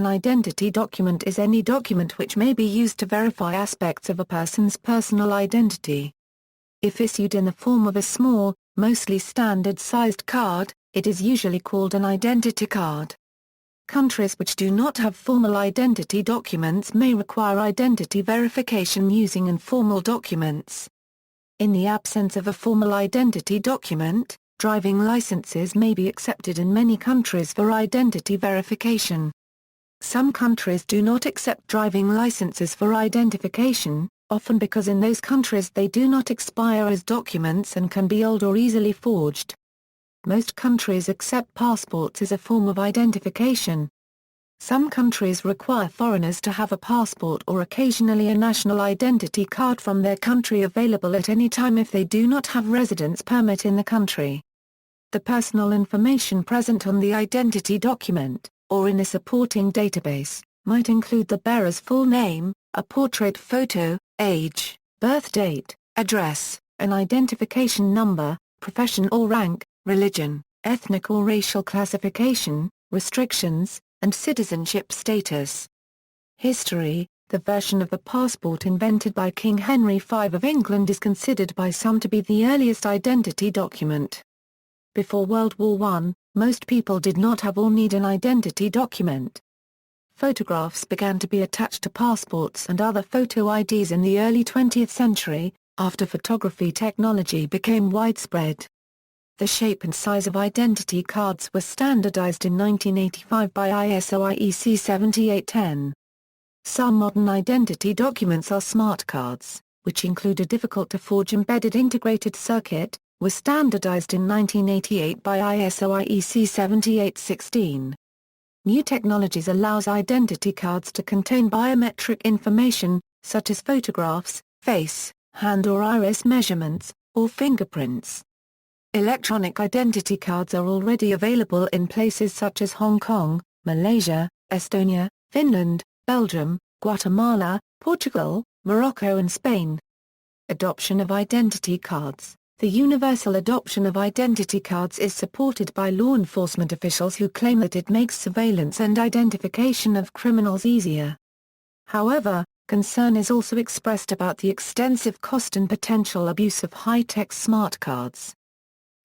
An identity document is any document which may be used to verify aspects of a person's personal identity. If issued in the form of a small, mostly standard-sized card, it is usually called an identity card. Countries which do not have formal identity documents may require identity verification using informal documents. In the absence of a formal identity document, driving licenses may be accepted in many countries for identity verification. Some countries do not accept driving licenses for identification, often because in those countries they do not expire as documents and can be old or easily forged. Most countries accept passports as a form of identification. Some countries require foreigners to have a passport or occasionally a national identity card from their country available at any time if they do not have residence permit in the country. The personal information present on the identity document, or in a supporting database, might include the bearer's full name, a portrait photo, age, birth date, address, an identification number, profession or rank, religion, ethnic or racial classification, restrictions, and citizenship status. History. The version of a passport invented by King Henry V of England is considered by some to be the earliest identity document. Before World War I, most people did not have or need an identity document. Photographs began to be attached to passports and other photo IDs in the early 20th century, after photography technology became widespread. The shape and size of identity cards were standardized in 1985 by ISO IEC 7810. Some modern identity documents are smart cards, which include a difficult-to-forge embedded integrated circuit, were standardized in 1988 by ISO IEC 7816. New technologies allows identity cards to contain biometric information, such as photographs, face, hand or iris measurements, or fingerprints. Electronic identity cards are already available in places such as Hong Kong, Malaysia, Estonia, Finland, Belgium, Guatemala, Portugal, Morocco and Spain. Adoption of identity cards. The universal adoption of identity cards is supported by law enforcement officials who claim that it makes surveillance and identification of criminals easier. However, concern is also expressed about the extensive cost and potential abuse of high-tech smart cards.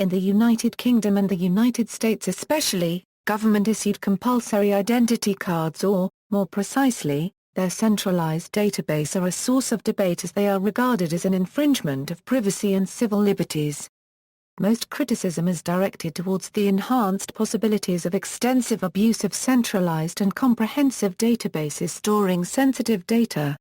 In the United Kingdom and the United States especially, government-issued compulsory identity cards or, more precisely, their centralized database are a source of debate as they are regarded as an infringement of privacy and civil liberties. Most criticism is directed towards the enhanced possibilities of extensive abuse of centralized and comprehensive databases storing sensitive data.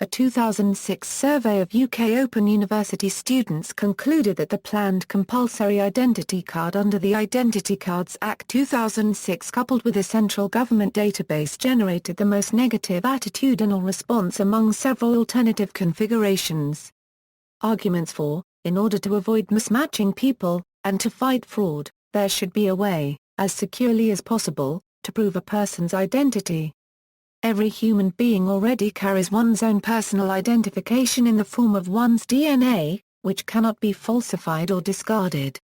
A 2006 survey of UK Open University students concluded that the planned compulsory identity card under the Identity Cards Act 2006 coupled with a central government database generated the most negative attitudinal response among several alternative configurations. Arguments for, in order to avoid mismatching people, and to fight fraud, there should be a way, as securely as possible, to prove a person's identity. Every human being already carries one's own personal identification in the form of one's DNA, which cannot be falsified or discarded.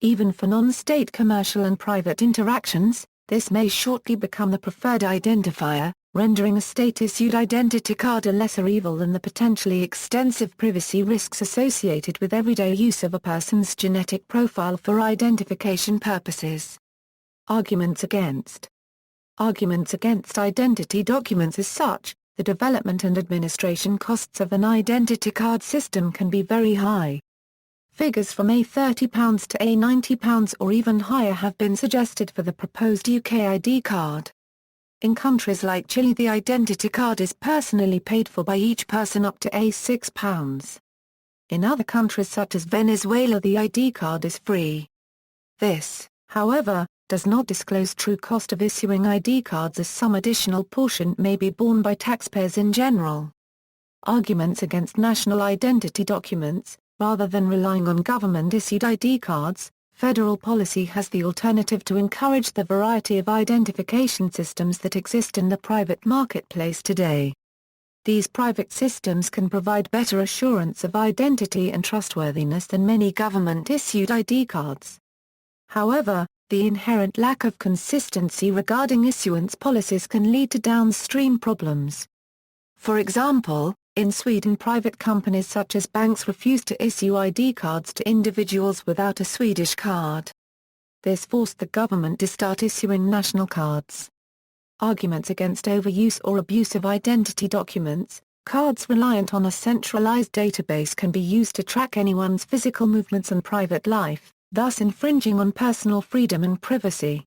Even for non-state commercial and private interactions, this may shortly become the preferred identifier, rendering a state-issued identity card a lesser evil than the potentially extensive privacy risks associated with everyday use of a person's genetic profile for identification purposes. Arguments against identity documents as such. The development and administration costs of an identity card system can be very high. Figures from £30 to £90 or even higher have been suggested for the proposed UK ID card. In countries like Chile, the identity card is personally paid for by each person up to £6. In other countries such as Venezuela, the ID card is free. This, however, does not disclose true cost of issuing ID cards, as some additional portion may be borne by taxpayers in general. Arguments against national identity documents. Rather than relying on government-issued ID cards, federal policy has the alternative to encourage the variety of identification systems that exist in the private marketplace today. These private systems can provide better assurance of identity and trustworthiness than many government-issued ID cards. However, the inherent lack of consistency regarding issuance policies can lead to downstream problems. For example, in Sweden private companies such as banks refused to issue ID cards to individuals without a Swedish card. This forced the government to start issuing national cards. Arguments against overuse or abuse of identity documents. Cards reliant on a centralized database can be used to track anyone's physical movements and private life, thus infringing on personal freedom and privacy.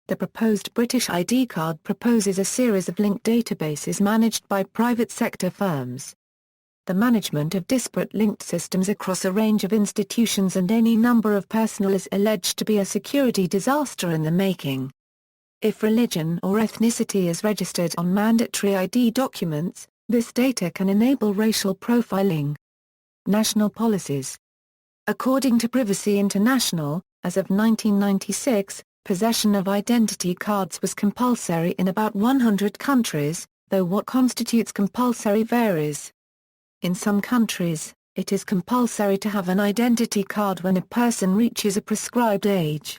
The proposed British ID card proposes a series of linked databases managed by private sector firms. The management of disparate linked systems across a range of institutions and any number of personnel is alleged to be a security disaster in the making. If religion or ethnicity is registered on mandatory ID documents, this data can enable racial profiling. National policies. According to Privacy International, as of 1996, possession of identity cards was compulsory in about 100 countries, though what constitutes compulsory varies. In some countries, it is compulsory to have an identity card when a person reaches a prescribed age.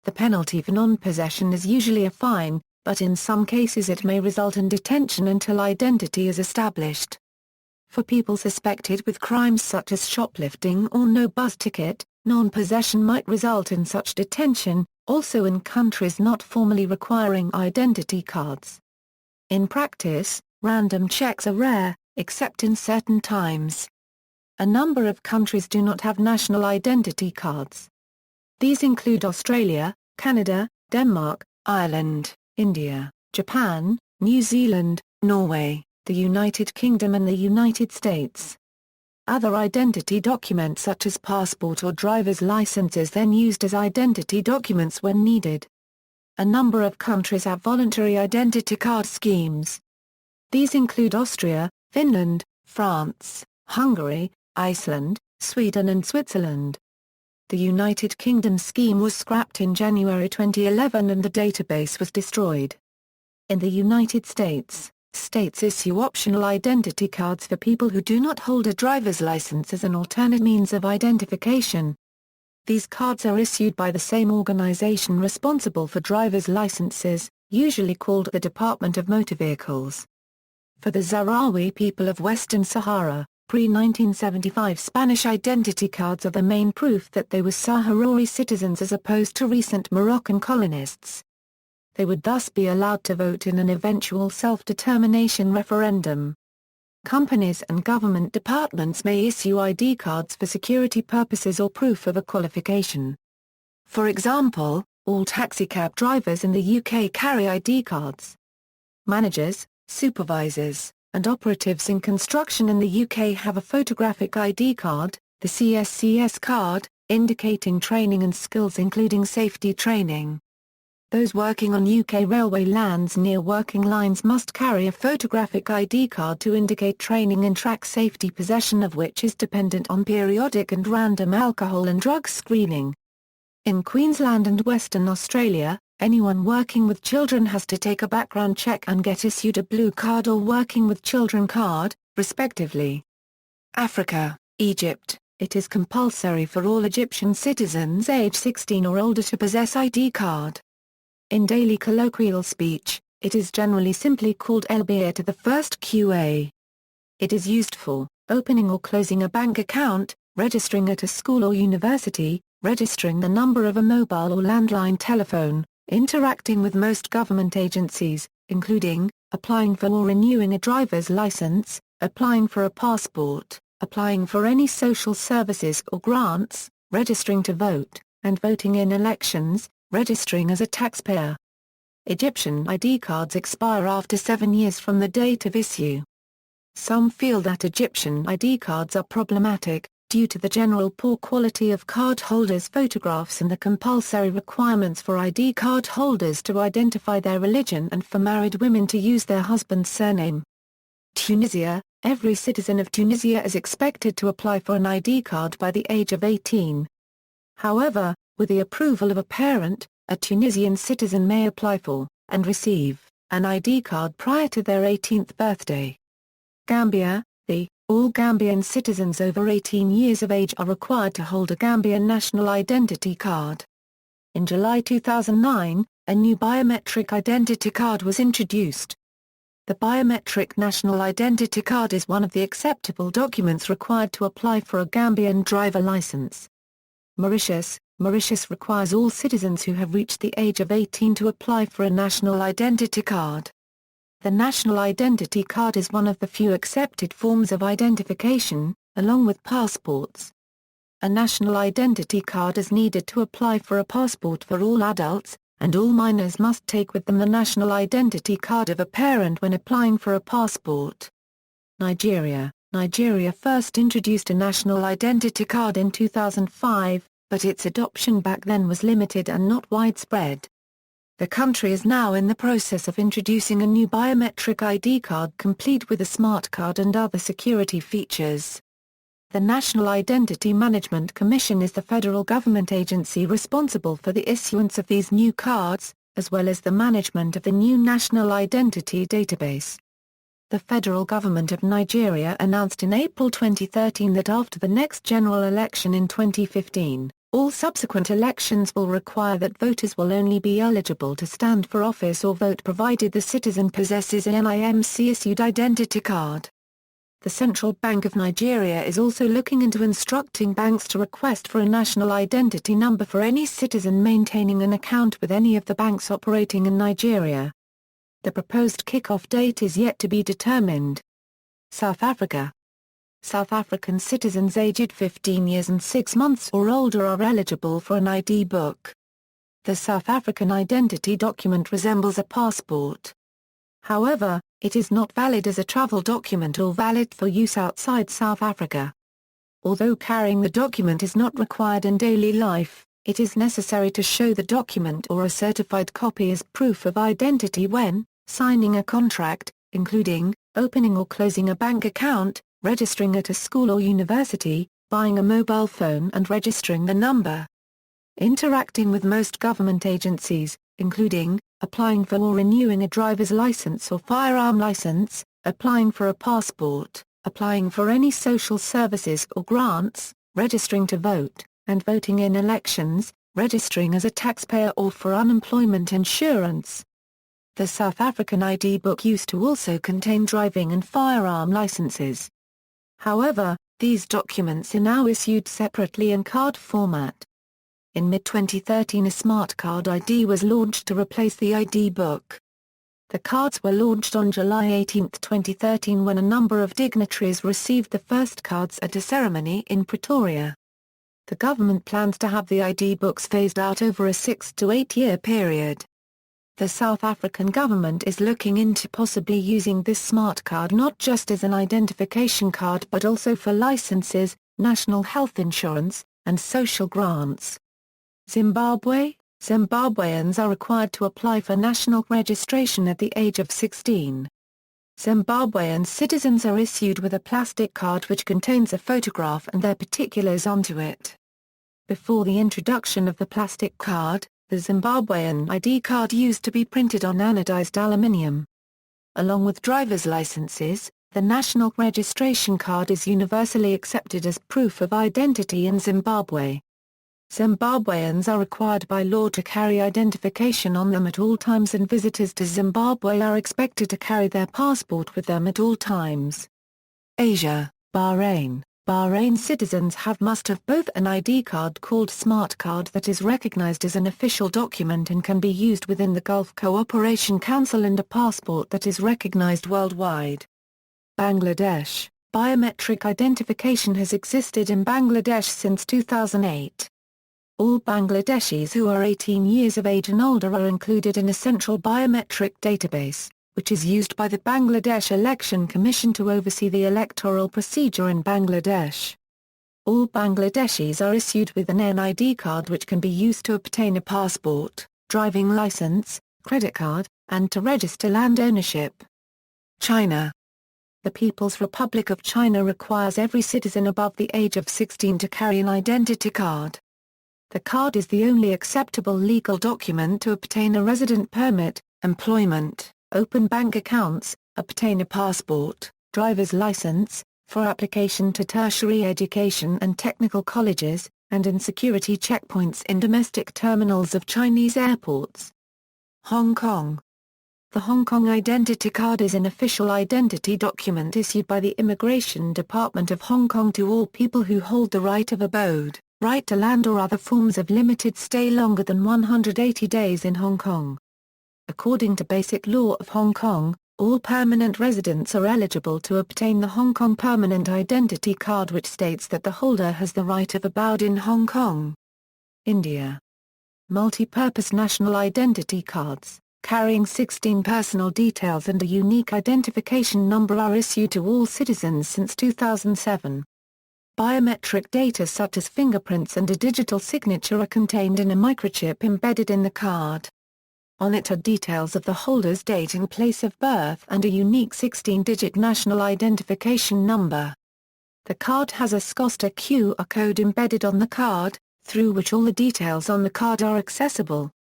The penalty for non-possession is usually a fine, but in some cases it may result in detention until identity is established. For people suspected with crimes such as shoplifting or no bus ticket, non-possession might result in such detention, also in countries not formally requiring identity cards. In practice, random checks are rare, except in certain times. A number of countries do not have national identity cards. These include Australia, Canada, Denmark, Ireland, India, Japan, New Zealand, Norway, the United Kingdom and the United States. Other identity documents such as passport or driver's licenses then used as identity documents when needed. A number of countries have voluntary identity card schemes. These include Austria, Finland, France, Hungary, Iceland, Sweden and Switzerland. The United Kingdom scheme was scrapped in January 2011 and the database was destroyed. In the United States, states issue optional identity cards for people who do not hold a driver's license as an alternate means of identification. These cards are issued by the same organization responsible for driver's licenses, usually called the Department of Motor Vehicles. For the Sahrawi people of Western Sahara, pre-1975 Spanish identity cards are the main proof that they were Sahrawi citizens as opposed to recent Moroccan colonists. They would thus be allowed to vote in an eventual self-determination referendum. Companies and government departments may issue ID cards for security purposes or proof of a qualification. For example, all taxicab drivers in the UK carry ID cards. Managers, supervisors, and operatives in construction in the UK have a photographic ID card, the CSCS card, indicating training and skills including safety training. Those working on UK railway lands near working lines must carry a photographic ID card to indicate training in track safety, possession of which is dependent on periodic and random alcohol and drug screening. In Queensland and Western Australia, anyone working with children has to take a background check and get issued a blue card or working with children card, respectively. Africa, Egypt, it is compulsory for all Egyptian citizens age 16 or older to possess ID card. In daily colloquial speech, it is generally simply called albeit to the first QA. It is used for opening or closing a bank account, registering at a school or university, registering the number of a mobile or landline telephone, interacting with most government agencies, including applying for or renewing a driver's license, applying for a passport, applying for any social services or grants, registering to vote, and voting in elections, registering as a taxpayer. Egyptian ID cards expire after 7 years from the date of issue. Some feel that Egyptian ID cards are problematic, due to the general poor quality of card holders' photographs and the compulsory requirements for ID card holders to identify their religion and for married women to use their husband's surname. Tunisia, every citizen of Tunisia is expected to apply for an ID card by the age of 18. However, with the approval of a parent, a Tunisian citizen may apply for, and receive, an ID card prior to their 18th birthday. Gambia, all Gambian citizens over 18 years of age are required to hold a Gambian national identity card. In July 2009, a new biometric identity card was introduced. The biometric national identity card is one of the acceptable documents required to apply for a Gambian driver license. Mauritius requires all citizens who have reached the age of 18 to apply for a national identity card. The national identity card is one of the few accepted forms of identification, along with passports. A national identity card is needed to apply for a passport for all adults, and all minors must take with them the national identity card of a parent when applying for a passport. Nigeria first introduced a national identity card in 2005, but its adoption back then was limited and not widespread. The country is now in the process of introducing a new biometric ID card complete with a smart card and other security features. The National Identity Management Commission is the federal government agency responsible for the issuance of these new cards, as well as the management of the new National Identity Database. The federal government of Nigeria announced in April 2013 that after the next general election in 2015, all subsequent elections will require that voters will only be eligible to stand for office or vote provided the citizen possesses an NIMC-issued identity card. The Central Bank of Nigeria is also looking into instructing banks to request for a national identity number for any citizen maintaining an account with any of the banks operating in Nigeria. The proposed kick-off date is yet to be determined. South Africa. South African citizens aged 15 years and 6 months or older are eligible for an ID book. The South African identity document resembles a passport. However, it is not valid as a travel document or valid for use outside South Africa. Although carrying the document is not required in daily life, it is necessary to show the document or a certified copy as proof of identity when signing a contract, including opening or closing a bank account, registering at a school or university, buying a mobile phone and registering the number. Interacting with most government agencies, including applying for or renewing a driver's license or firearm license, applying for a passport, applying for any social services or grants, registering to vote, and voting in elections, registering as a taxpayer or for unemployment insurance. The South African ID book used to also contain driving and firearm licenses. However, these documents are now issued separately in card format. In mid-2013 a smart card ID was launched to replace the ID book. The cards were launched on July 18, 2013 when a number of dignitaries received the first cards at a ceremony in Pretoria. The government plans to have the ID books phased out over a 6 to 8 year period. The South African government is looking into possibly using this smart card not just as an identification card but also for licenses, national health insurance, and social grants. Zimbabweans are required to apply for national registration at the age of 16. Zimbabwean citizens are issued with a plastic card which contains a photograph and their particulars onto it. Before the introduction of the plastic card, the Zimbabwean ID card used to be printed on anodized aluminium. Along with driver's licenses, the national registration card is universally accepted as proof of identity in Zimbabwe. Zimbabweans are required by law to carry identification on them at all times and visitors to Zimbabwe are expected to carry their passport with them at all times. Asia, Bahrain. Bahrain citizens must have both an ID card called Smart Card that is recognized as an official document and can be used within the Gulf Cooperation Council and a passport that is recognized worldwide. Bangladesh. Biometric identification has existed in Bangladesh since 2008. All Bangladeshis who are 18 years of age and older are included in a central biometric database, which is used by the Bangladesh Election Commission to oversee the electoral procedure in Bangladesh. All Bangladeshis are issued with an NID card which can be used to obtain a passport, driving license, credit card, and to register land ownership. China. The People's Republic of China requires every citizen above the age of 16 to carry an identity card. The card is the only acceptable legal document to obtain a resident permit, employment, open bank accounts, obtain a passport, driver's license, for application to tertiary education and technical colleges, and in security checkpoints in domestic terminals of Chinese airports. Hong Kong. The Hong Kong Identity Card is an official identity document issued by the Immigration Department of Hong Kong to all people who hold the right of abode, right to land or other forms of limited stay longer than 180 days in Hong Kong. According to Basic Law of Hong Kong, all permanent residents are eligible to obtain the Hong Kong Permanent Identity Card, which states that the holder has the right of abode in Hong Kong. India. Multi-purpose national identity cards, carrying 16 personal details and a unique identification number, are issued to all citizens since 2007. Biometric data such as fingerprints and a digital signature are contained in a microchip embedded in the card. On it are details of the holder's date and place of birth and a unique 16-digit national identification number. The card has a Costa QR code embedded on the card, through which all the details on the card are accessible.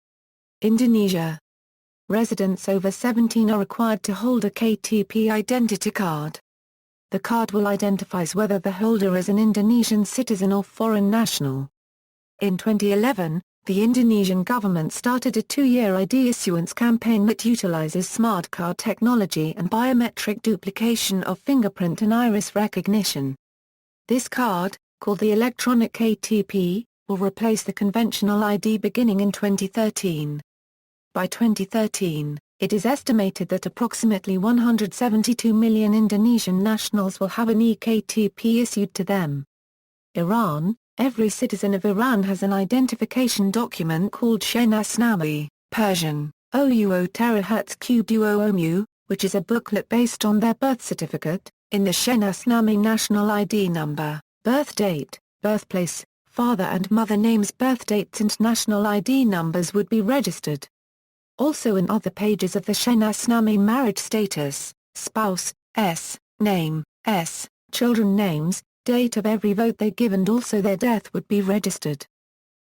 Indonesia. Residents over 17 are required to hold a KTP identity card. The card will identify whether the holder is an Indonesian citizen or foreign national. In 2011, the Indonesian government started a 2-year ID issuance campaign that utilizes smart card technology and biometric duplication of fingerprint and iris recognition. This card, called the electronic KTP, will replace the conventional ID beginning in 2013. By 2013, it is estimated that approximately 172 million Indonesian nationals will have an e-KTP issued to them. Iran. Every citizen of Iran has an identification document called Shahnasnameh, Persian, Ouo Terahertz Qduomu, which is a booklet based on their birth certificate. In the Shahnasnameh national ID number, birth date, birthplace, father and mother names, birth dates and national ID numbers would be registered. Also in other pages of the Shahnasnameh, marriage status, spouse, S, name, S, children names, date of every vote they give, and also their death would be registered.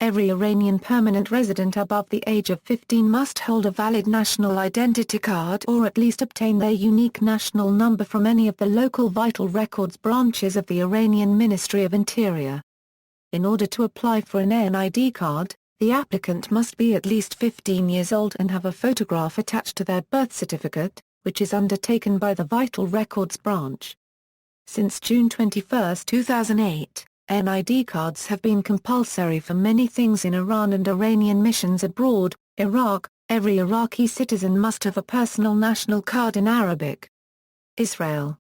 Every Iranian permanent resident above the age of 15 must hold a valid national identity card or at least obtain their unique national number from any of the local vital records branches of the Iranian Ministry of Interior. In order to apply for an ID card, the applicant must be at least 15 years old and have a photograph attached to their birth certificate, which is undertaken by the Vital Records branch. Since June 21, 2008, NID cards have been compulsory for many things in Iran and Iranian missions abroad. Iraq. Every Iraqi citizen must have a personal national card in Arabic. Israel.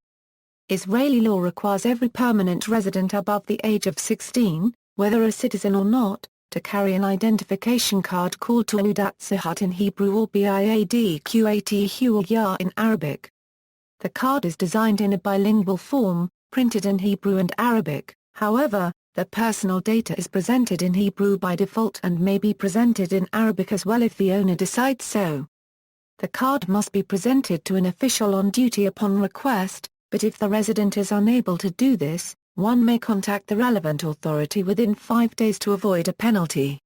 Israeli law requires every permanent resident above the age of 16, whether a citizen or not, to carry an identification card called Taudat Sihat in Hebrew or Biadqat in Arabic. The card is designed in a bilingual form, printed in Hebrew and Arabic. However, the personal data is presented in Hebrew by default and may be presented in Arabic as well if the owner decides so. The card must be presented to an official on duty upon request, but if the resident is unable to do this, one may contact the relevant authority within 5 days to avoid a penalty.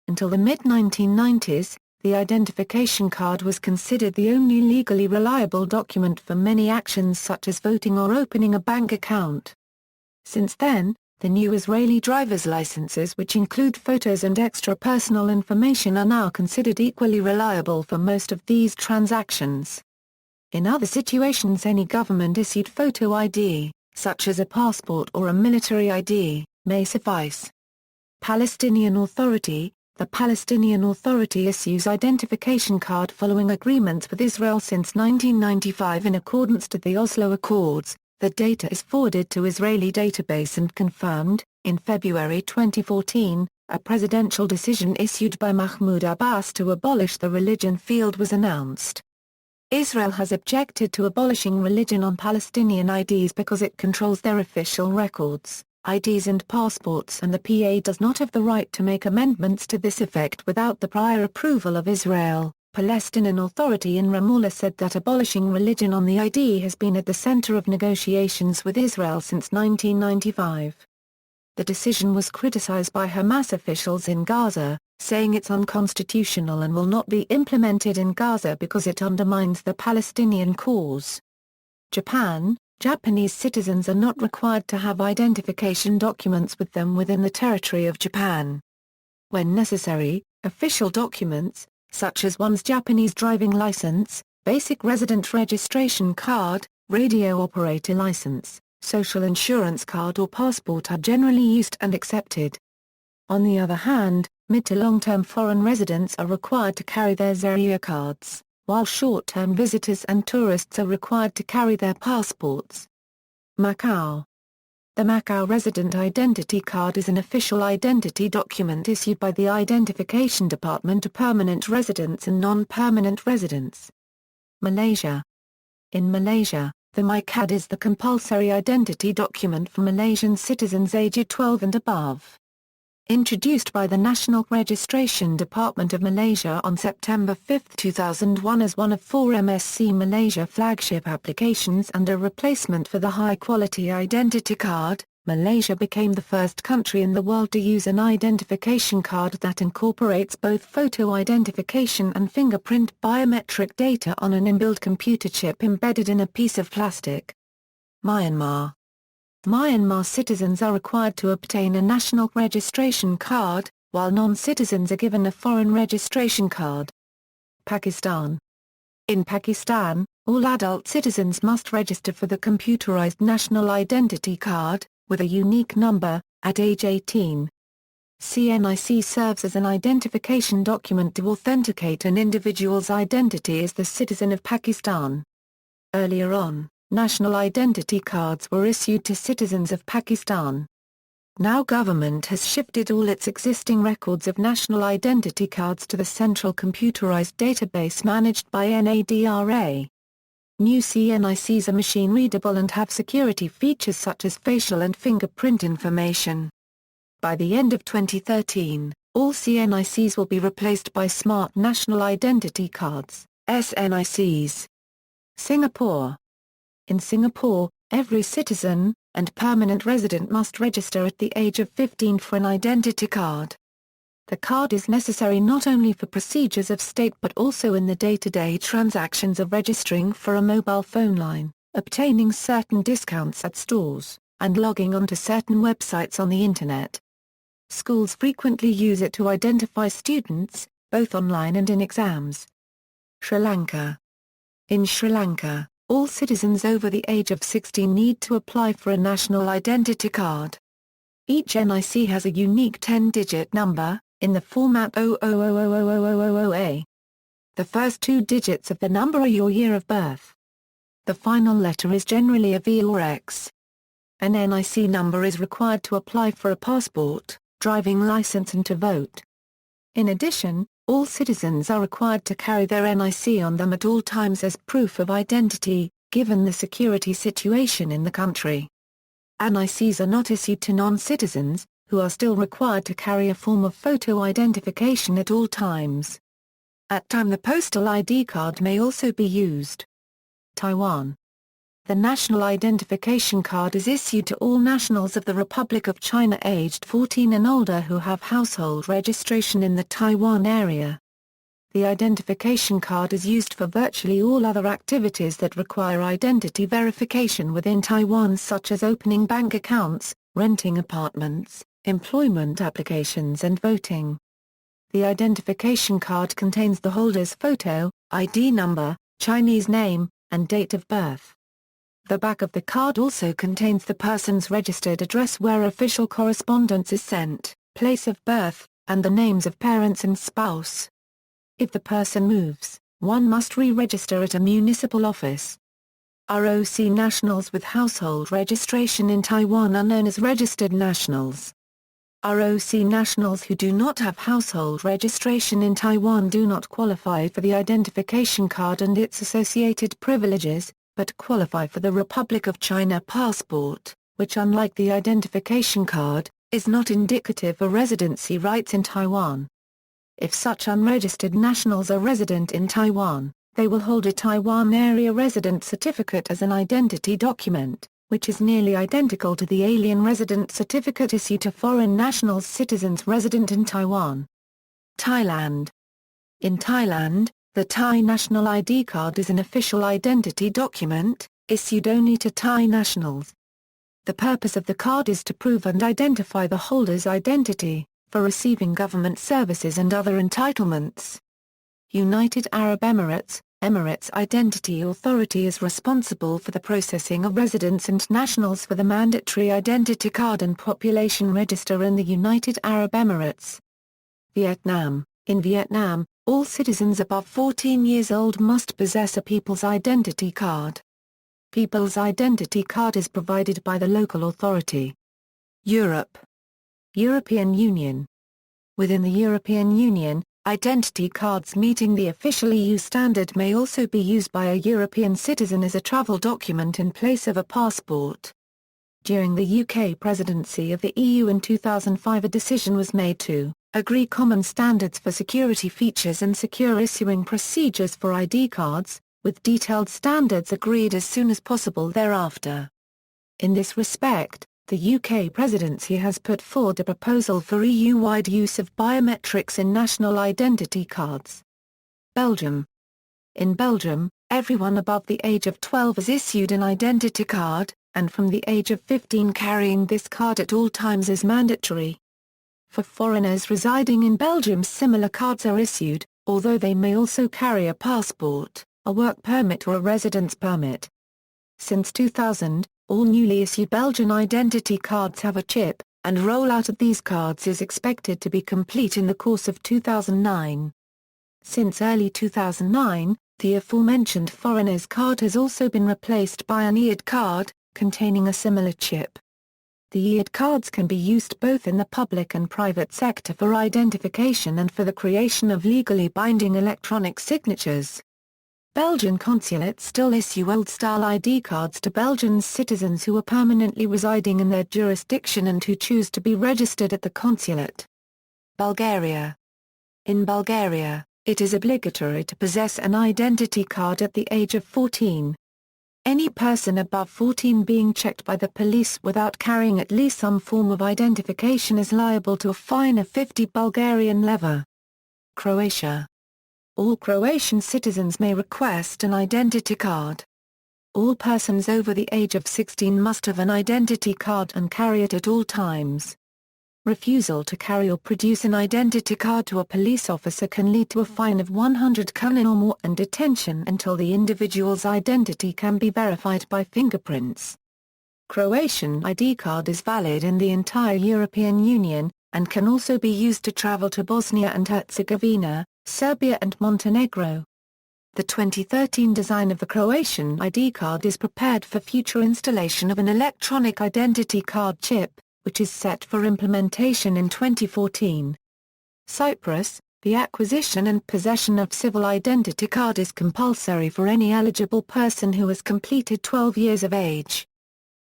Until the mid-1990s, the identification card was considered the only legally reliable document for many actions such as voting or opening a bank account. Since then, the new Israeli driver's licenses, which include photos and extra personal information, are now considered equally reliable for most of these transactions. In other situations, any government-issued photo ID, such as a passport or a military ID, may suffice. Palestinian Authority. The Palestinian Authority issues identification card following agreements with Israel since 1995 in accordance to the Oslo Accords. The data is forwarded to Israeli database and confirmed. In February 2014, a presidential decision issued by Mahmoud Abbas to abolish the religion field was announced. Israel has objected to abolishing religion on Palestinian IDs because it controls their official records, IDs and passports, and the PA does not have the right to make amendments to this effect without the prior approval of Israel. Palestinian Authority in Ramallah said that abolishing religion on the ID has been at the center of negotiations with Israel since 1995. The decision was criticized by Hamas officials in Gaza, saying it's unconstitutional and will not be implemented in Gaza because it undermines the Palestinian cause. Japan. Japanese citizens are not required to have identification documents with them within the territory of Japan. When necessary, official documents, such as one's Japanese driving license, basic resident registration card, radio operator license, social insurance card or passport are generally used and accepted. On the other hand, mid to long-term foreign residents are required to carry their Zaire cards, while short-term visitors and tourists are required to carry their passports. Macau. The Macau Resident Identity Card is an official identity document issued by the Identification Department to permanent residents and non-permanent residents. Malaysia. In Malaysia, the MyCard is the compulsory identity document for Malaysian citizens aged 12 and above. Introduced by the National Registration Department of Malaysia on September 5, 2001 as one of 4 MSC Malaysia flagship applications and a replacement for the high-quality identity card, Malaysia became the first country in the world to use an identification card that incorporates both photo identification and fingerprint biometric data on an inbuilt computer chip embedded in a piece of plastic. Myanmar. Myanmar citizens are required to obtain a national registration card, while non-citizens are given a foreign registration card. Pakistan. In Pakistan, all adult citizens must register for the computerized national identity card, with a unique number, at age 18. CNIC serves as an identification document to authenticate an individual's identity as the citizen of Pakistan. Earlier on, national identity cards were issued to citizens of Pakistan. Now government has shifted all its existing records of national identity cards to the central computerized database managed by NADRA. New CNICs are machine-readable and have security features such as facial and fingerprint information. By the end of 2013, all CNICs will be replaced by Smart National Identity Cards, SNICs. Singapore. In Singapore, every citizen and permanent resident must register at the age of 15 for an identity card. The card is necessary not only for procedures of state but also in the day-to-day transactions of registering for a mobile phone line, obtaining certain discounts at stores, and logging onto certain websites on the Internet. Schools frequently use it to identify students, both online and in exams. Sri Lanka. In Sri Lanka, all citizens over the age of 16 need to apply for a national identity card. Each NIC has a unique 10-digit number, in the format 00000000A. The first 2 digits of the number are your year of birth. The final letter is generally a V or X. An NIC number is required to apply for a passport, driving license and to vote. In addition, all citizens are required to carry their NIC on them at all times as proof of identity, given the security situation in the country. NICs are not issued to non-citizens, who are still required to carry a form of photo identification at all times. At time the postal ID card may also be used. Taiwan. The National Identification Card is issued to all nationals of the Republic of China aged 14 and older who have household registration in the Taiwan area. The identification card is used for virtually all other activities that require identity verification within Taiwan, such as opening bank accounts, renting apartments, employment applications and voting. The identification card contains the holder's photo, ID number, Chinese name, and date of birth. The back of the card also contains the person's registered address where official correspondence is sent, place of birth, and the names of parents and spouse. If the person moves, one must re-register at a municipal office. ROC nationals with household registration in Taiwan are known as registered nationals. ROC nationals who do not have household registration in Taiwan do not qualify for the identification card and its associated privileges, but qualify for the Republic of China passport, which unlike the identification card, is not indicative of residency rights in Taiwan. If such unregistered nationals are resident in Taiwan, they will hold a Taiwan Area Resident Certificate as an identity document, which is nearly identical to the Alien Resident Certificate issued to foreign nationals citizens resident in Taiwan. Thailand. In Thailand, the Thai National ID Card is an official identity document, issued only to Thai nationals. The purpose of the card is to prove and identify the holder's identity, for receiving government services and other entitlements. United Arab Emirates, Emirates Identity Authority is responsible for the processing of residents and nationals for the mandatory identity card and population register in the United Arab Emirates. Vietnam. In Vietnam, all citizens above 14 years old must possess a People's Identity Card. People's Identity Card is provided by the local authority. Europe. European Union. Within the European Union, identity cards meeting the official EU standard may also be used by a European citizen as a travel document in place of a passport. During the UK presidency of the EU in 2005, a decision was made to agree common standards for security features and secure issuing procedures for ID cards, with detailed standards agreed as soon as possible thereafter. In this respect, the UK presidency has put forward a proposal for EU-wide use of biometrics in national identity cards. Belgium. In Belgium, everyone above the age of 12 is issued an identity card, and from the age of 15 carrying this card at all times is mandatory. For foreigners residing in Belgium, similar cards are issued, although they may also carry a passport, a work permit or a residence permit. Since 2000, all newly issued Belgian identity cards have a chip, and rollout of these cards is expected to be complete in the course of 2009. Since early 2009, the aforementioned foreigner's card has also been replaced by an Id Card, containing a similar chip. The Id cards can be used both in the public and private sector for identification and for the creation of legally binding electronic signatures. Belgian consulates still issue old-style ID cards to Belgian citizens who are permanently residing in their jurisdiction and who choose to be registered at the consulate. Bulgaria. In Bulgaria, it is obligatory to possess an identity card at the age of 14. Any person above 14 being checked by the police without carrying at least some form of identification is liable to a fine of 50 Bulgarian leva. Croatia. All Croatian citizens may request an identity card. All persons over the age of 16 must have an identity card and carry it at all times. Refusal to carry or produce an identity card to a police officer can lead to a fine of 100 kuna or more and detention until the individual's identity can be verified by fingerprints. Croatian ID card is valid in the entire European Union, and can also be used to travel to Bosnia and Herzegovina, Serbia and Montenegro. The 2013 design of the Croatian ID card is prepared for future installation of an electronic identity card chip, which is set for implementation in 2014. Cyprus, the acquisition and possession of civil identity card is compulsory for any eligible person who has completed 12 years of age.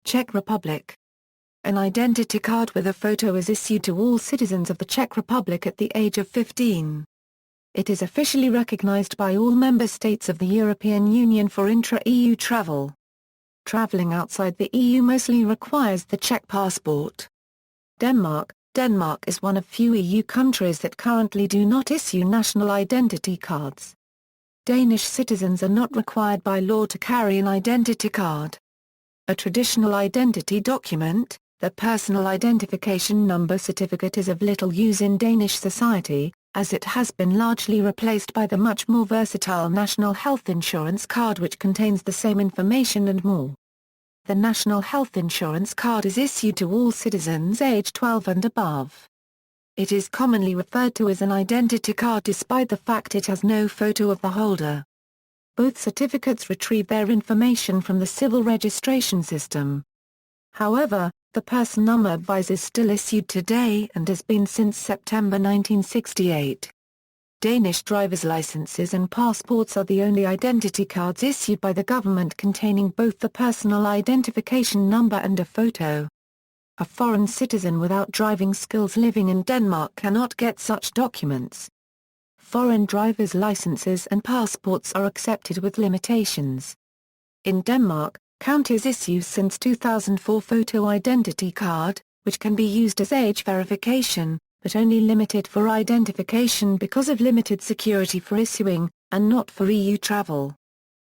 Czech Republic. An identity card with a photo is issued to all citizens of the Czech Republic at the age of 15. It is officially recognized by all member states of the European Union for intra-EU travel. Traveling outside the EU mostly requires the Czech passport. Denmark. Denmark is one of few EU countries that currently do not issue national identity cards. Danish citizens are not required by law to carry an identity card. A traditional identity document, the personal identification number certificate, is of little use in Danish society, as it has been largely replaced by the much more versatile National Health Insurance Card, which contains the same information and more. The National Health Insurance Card is issued to all citizens aged 12 and above. It is commonly referred to as an identity card despite the fact it has no photo of the holder. Both certificates retrieve their information from the civil registration system. However, the person number advice is still issued today and has been since September 1968. Danish driver's licenses and passports are the only identity cards issued by the government containing both the personal identification number and a photo. A foreign citizen without driving skills living in Denmark cannot get such documents. Foreign driver's licenses and passports are accepted with limitations. In Denmark, counties issue since 2004 photo identity card, which can be used as age verification, but only limited for identification because of limited security for issuing, and not for EU travel.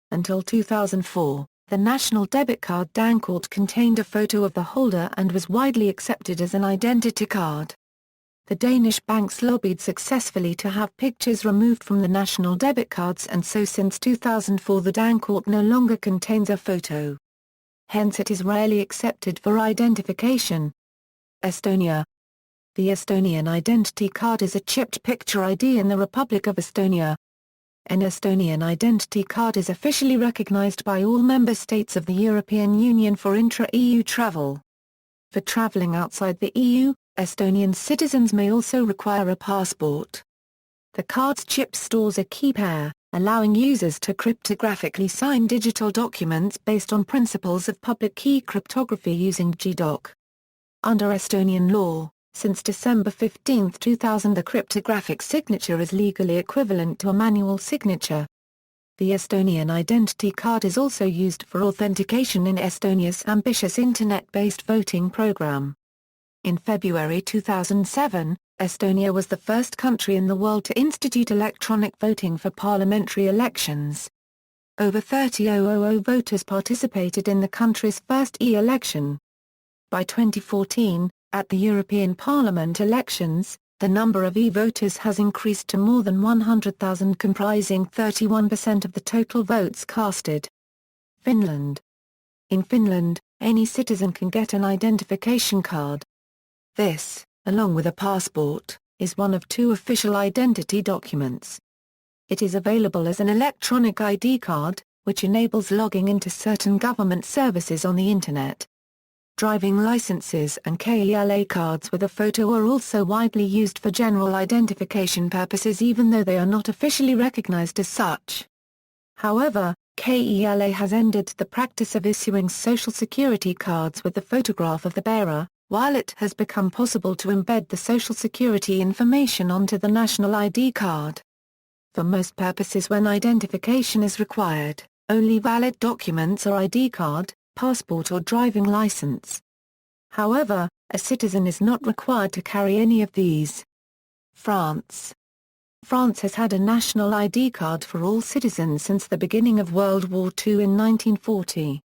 Until 2004, The national debit card Dankort contained a photo of the holder and was widely accepted as an identity card. The Danish banks lobbied successfully to have pictures removed from the national debit cards, and so since 2004 the Dankort no longer contains a photo. Hence it is rarely accepted for identification. Estonia. The Estonian identity card is a chipped picture ID in the Republic of Estonia. An Estonian identity card is officially recognized by all member states of the European Union for intra-EU travel. For traveling outside the EU, Estonian citizens may also require a passport. The card's chip stores a key pair, allowing users to cryptographically sign digital documents based on principles of public key cryptography using GDoc. Under Estonian law, since December 15, 2000, the cryptographic signature is legally equivalent to a manual signature. The Estonian identity card is also used for authentication in Estonia's ambitious internet-based voting program. In February 2007, Estonia was the first country in the world to institute electronic voting for parliamentary elections. Over 30,000 voters participated in the country's first e-election. By 2014, at the European Parliament elections, the number of e-voters has increased to more than 100,000, comprising 31% of the total votes casted. Finland. In Finland, any citizen can get an identification card. This, along with a passport, is one of two official identity documents. It is available as an electronic ID card, which enables logging into certain government services on the Internet. Driving licenses and KELA cards with a photo are also widely used for general identification purposes, even though they are not officially recognized as such. However, KELA has ended the practice of issuing social security cards with the photograph of the bearer, while it has become possible to embed the social security information onto the national ID card. For most purposes, when identification is required, only valid documents are ID card, passport or driving license. However, a citizen is not required to carry any of these. France. France has had a national ID card for all citizens since the beginning of World War II in 1940.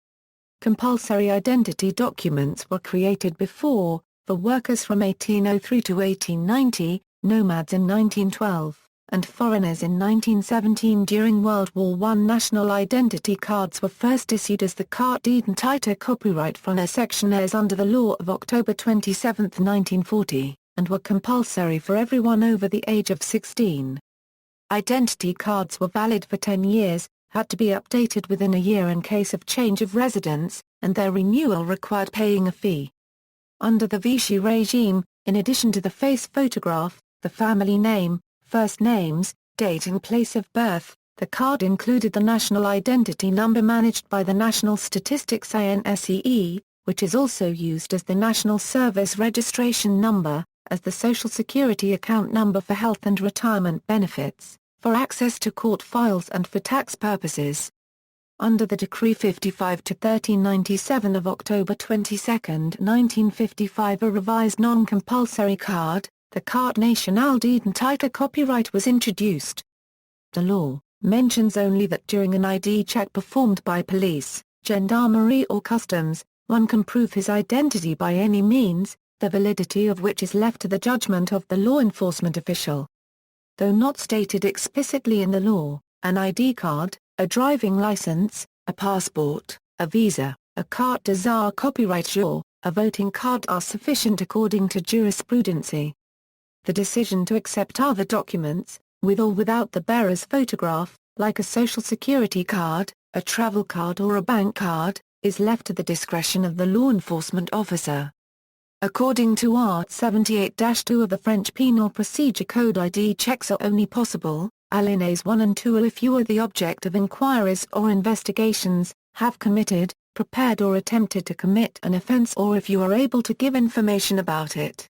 Compulsory identity documents were created before, for workers from 1803 to 1890, nomads in 1912, and foreigners in 1917. During World War I, national identity cards were first issued as the Carte d'identité copyright fonctionnaires under the law of October 27, 1940, and were compulsory for everyone over the age of 16. Identity cards were valid for 10 years, had to be updated within a year in case of change of residence, and their renewal required paying a fee. Under the Vichy regime, in addition to the face photograph, the family name, first names, date and place of birth, the card included the national identity number managed by the National Statistics INSEE, which is also used as the National Service Registration Number, as the Social Security account number for health and retirement benefits, for access to court files and for tax purposes. Under the Decree 55/1397 of October 22, 1955, a revised non-compulsory card, the Carte nationale d'identité copyright, was introduced. The law mentions only that during an ID check performed by police, gendarmerie or customs, one can prove his identity by any means, the validity of which is left to the judgment of the law enforcement official. Though not stated explicitly in the law, an ID card, a driving license, a passport, a visa, a carte d'identité copyright or a voting card are sufficient according to jurisprudence. The decision to accept other documents, with or without the bearer's photograph, like a social security card, a travel card or a bank card, is left to the discretion of the law enforcement officer. According to Art 78-2 of the French Penal Procedure Code, ID checks are only possible, alinéas 1 and 2, if you are the object of inquiries or investigations, have committed, prepared or attempted to commit an offence, or if you are able to give information about it.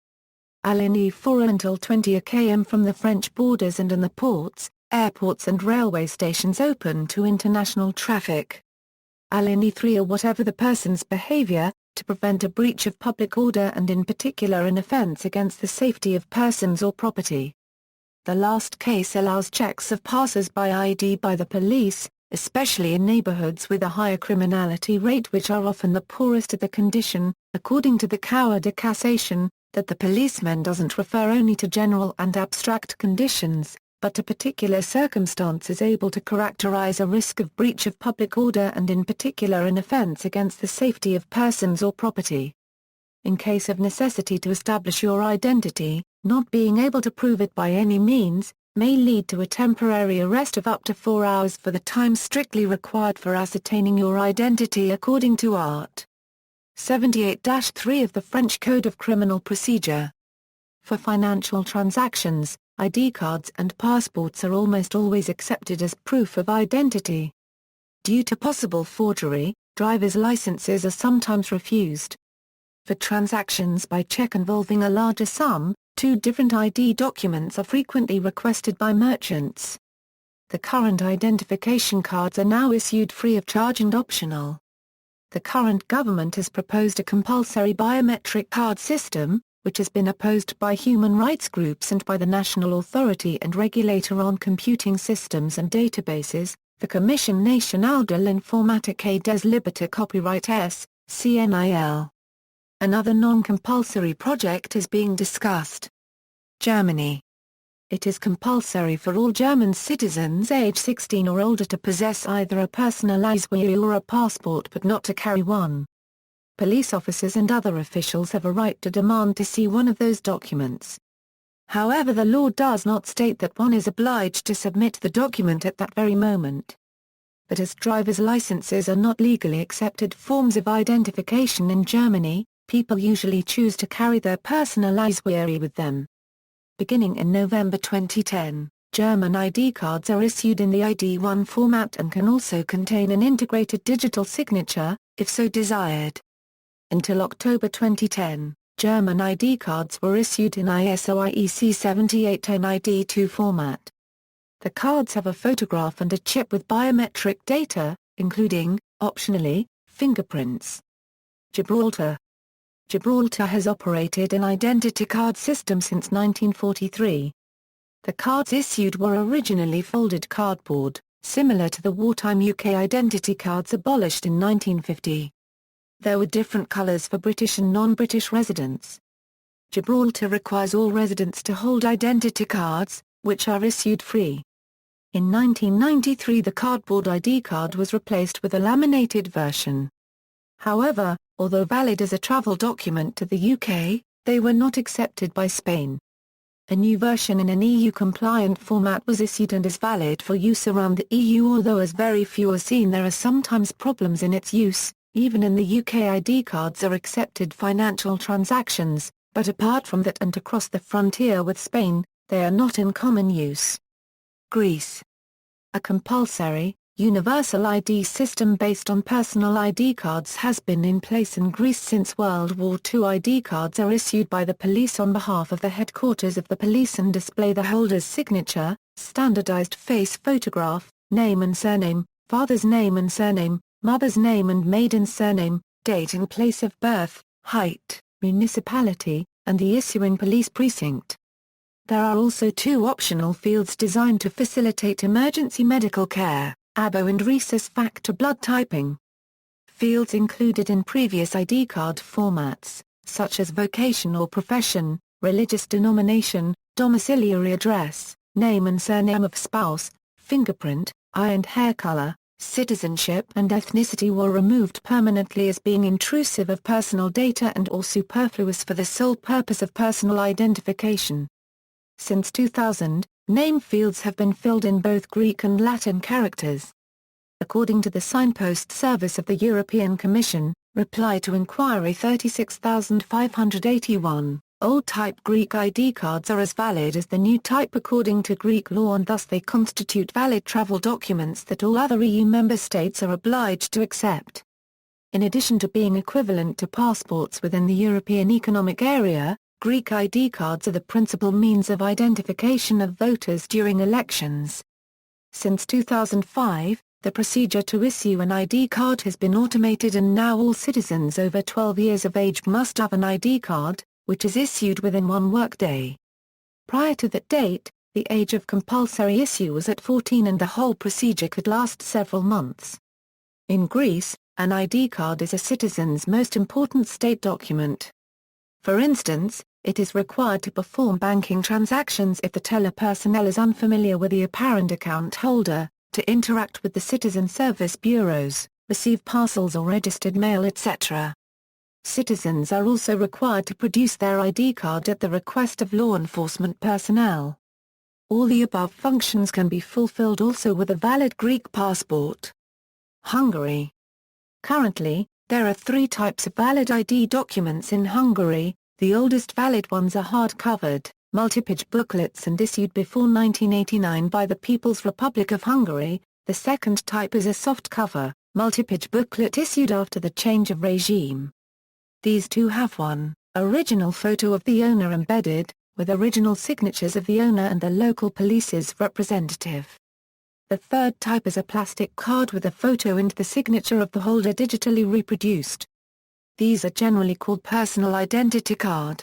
Alinéa 4 until 20 km from the French borders and in the ports, airports and railway stations open to international traffic. Alinéa 3 or whatever the person's behavior, to prevent a breach of public order and in particular an offence against the safety of persons or property. The last case allows checks of passers-by ID by the police, especially in neighborhoods with a higher criminality rate which are often the poorest of the condition, according to the Cour de Cassation, that the policeman doesn't refer only to general and abstract conditions, but to particular circumstances able to characterize a risk of breach of public order and in particular an offense against the safety of persons or property. In case of necessity to establish your identity, not being able to prove it by any means, may lead to a temporary arrest of up to 4 hours for the time strictly required for ascertaining your identity according to Art. 78-3 of the French Code of Criminal Procedure. For financial transactions, ID cards and passports are almost always accepted as proof of identity. Due to possible forgery, driver's licenses are sometimes refused. For transactions by check involving a larger sum, 2 different ID documents are frequently requested by merchants. The current identification cards are now issued free of charge and optional. The current government has proposed a compulsory biometric card system, which has been opposed by human rights groups and by the National Authority and Regulator on Computing Systems and Databases, the Commission Nationale de l'Informatique et des Libertés Copyright S, CNIL. Another non-compulsory project is being discussed. Germany. It is compulsory for all German citizens age 16 or older to possess either a Personalausweis or a passport but not to carry one. Police officers and other officials have a right to demand to see one of those documents. However, the law does not state that one is obliged to submit the document at that very moment. But as driver's licenses are not legally accepted forms of identification in Germany, people usually choose to carry their Personalausweis with them. Beginning in November 2010, German ID cards are issued in the ID1 format and can also contain an integrated digital signature, if so desired. Until October 2010, German ID cards were issued in ISO IEC 7810 ID2 format. The cards have a photograph and a chip with biometric data, including, optionally, fingerprints. Gibraltar. Gibraltar has operated an identity card system since 1943. The cards issued were originally folded cardboard, similar to the wartime UK identity cards abolished in 1950. There were different colours for British and non-British residents. Gibraltar requires all residents to hold identity cards, which are issued free. In 1993 the cardboard ID card was replaced with a laminated version. However, although valid as a travel document to the UK, they were not accepted by Spain. A new version in an EU-compliant format was issued and is valid for use around the EU, although as very few are seen there are sometimes problems in its use. Even in the UK ID cards are accepted financial transactions, but apart from that and to cross the frontier with Spain, they are not in common use. Greece. A compulsory, universal ID system based on personal ID cards has been in place in Greece since World War II. ID cards are issued by the police on behalf of the headquarters of the police and display the holder's signature, standardized face photograph, name and surname, father's name and surname, mother's name and maiden surname, date and place of birth, height, municipality, and the issuing police precinct. There are also 2 optional fields designed to facilitate emergency medical care, ABO and rhesus factor blood typing. Fields included in previous ID card formats, such as vocation or profession, religious denomination, domiciliary address, name and surname of spouse, fingerprint, eye and hair color, citizenship and ethnicity were removed permanently as being intrusive of personal data and or superfluous for the sole purpose of personal identification. Since 2000, name fields have been filled in both Greek and Latin characters. According to the Signpost Service of the European Commission, reply to inquiry 36581, old-type Greek ID cards are as valid as the new type according to Greek law and thus they constitute valid travel documents that all other EU member states are obliged to accept. In addition to being equivalent to passports within the European Economic Area, Greek ID cards are the principal means of identification of voters during elections. Since 2005, the procedure to issue an ID card has been automated and now all citizens over 12 years of age must have an ID card, which is issued within 1 workday. Prior to that date, The age of compulsory issue was at 14 and the whole procedure could last several months. In Greece, an ID card is a citizen's most important state document. For instance, it is required to perform banking transactions if the teller personnel is unfamiliar with the apparent account holder, to interact with the citizen service bureaus, receive parcels or registered mail, etc. Citizens are also required to produce their ID card at the request of law enforcement personnel. All the above functions can be fulfilled also with a valid Greek passport. Hungary. Currently, there are 3 types of valid ID documents in Hungary. The oldest valid ones are hard-covered, multi-page booklets and issued before 1989 by the People's Republic of Hungary. The second type is a soft-cover, multi-page booklet issued after the change of regime. These two have one original photo of the owner embedded, with original signatures of the owner and the local police's representative. The third type is a plastic card with a photo and the signature of the holder digitally reproduced. These are generally called personal identity card.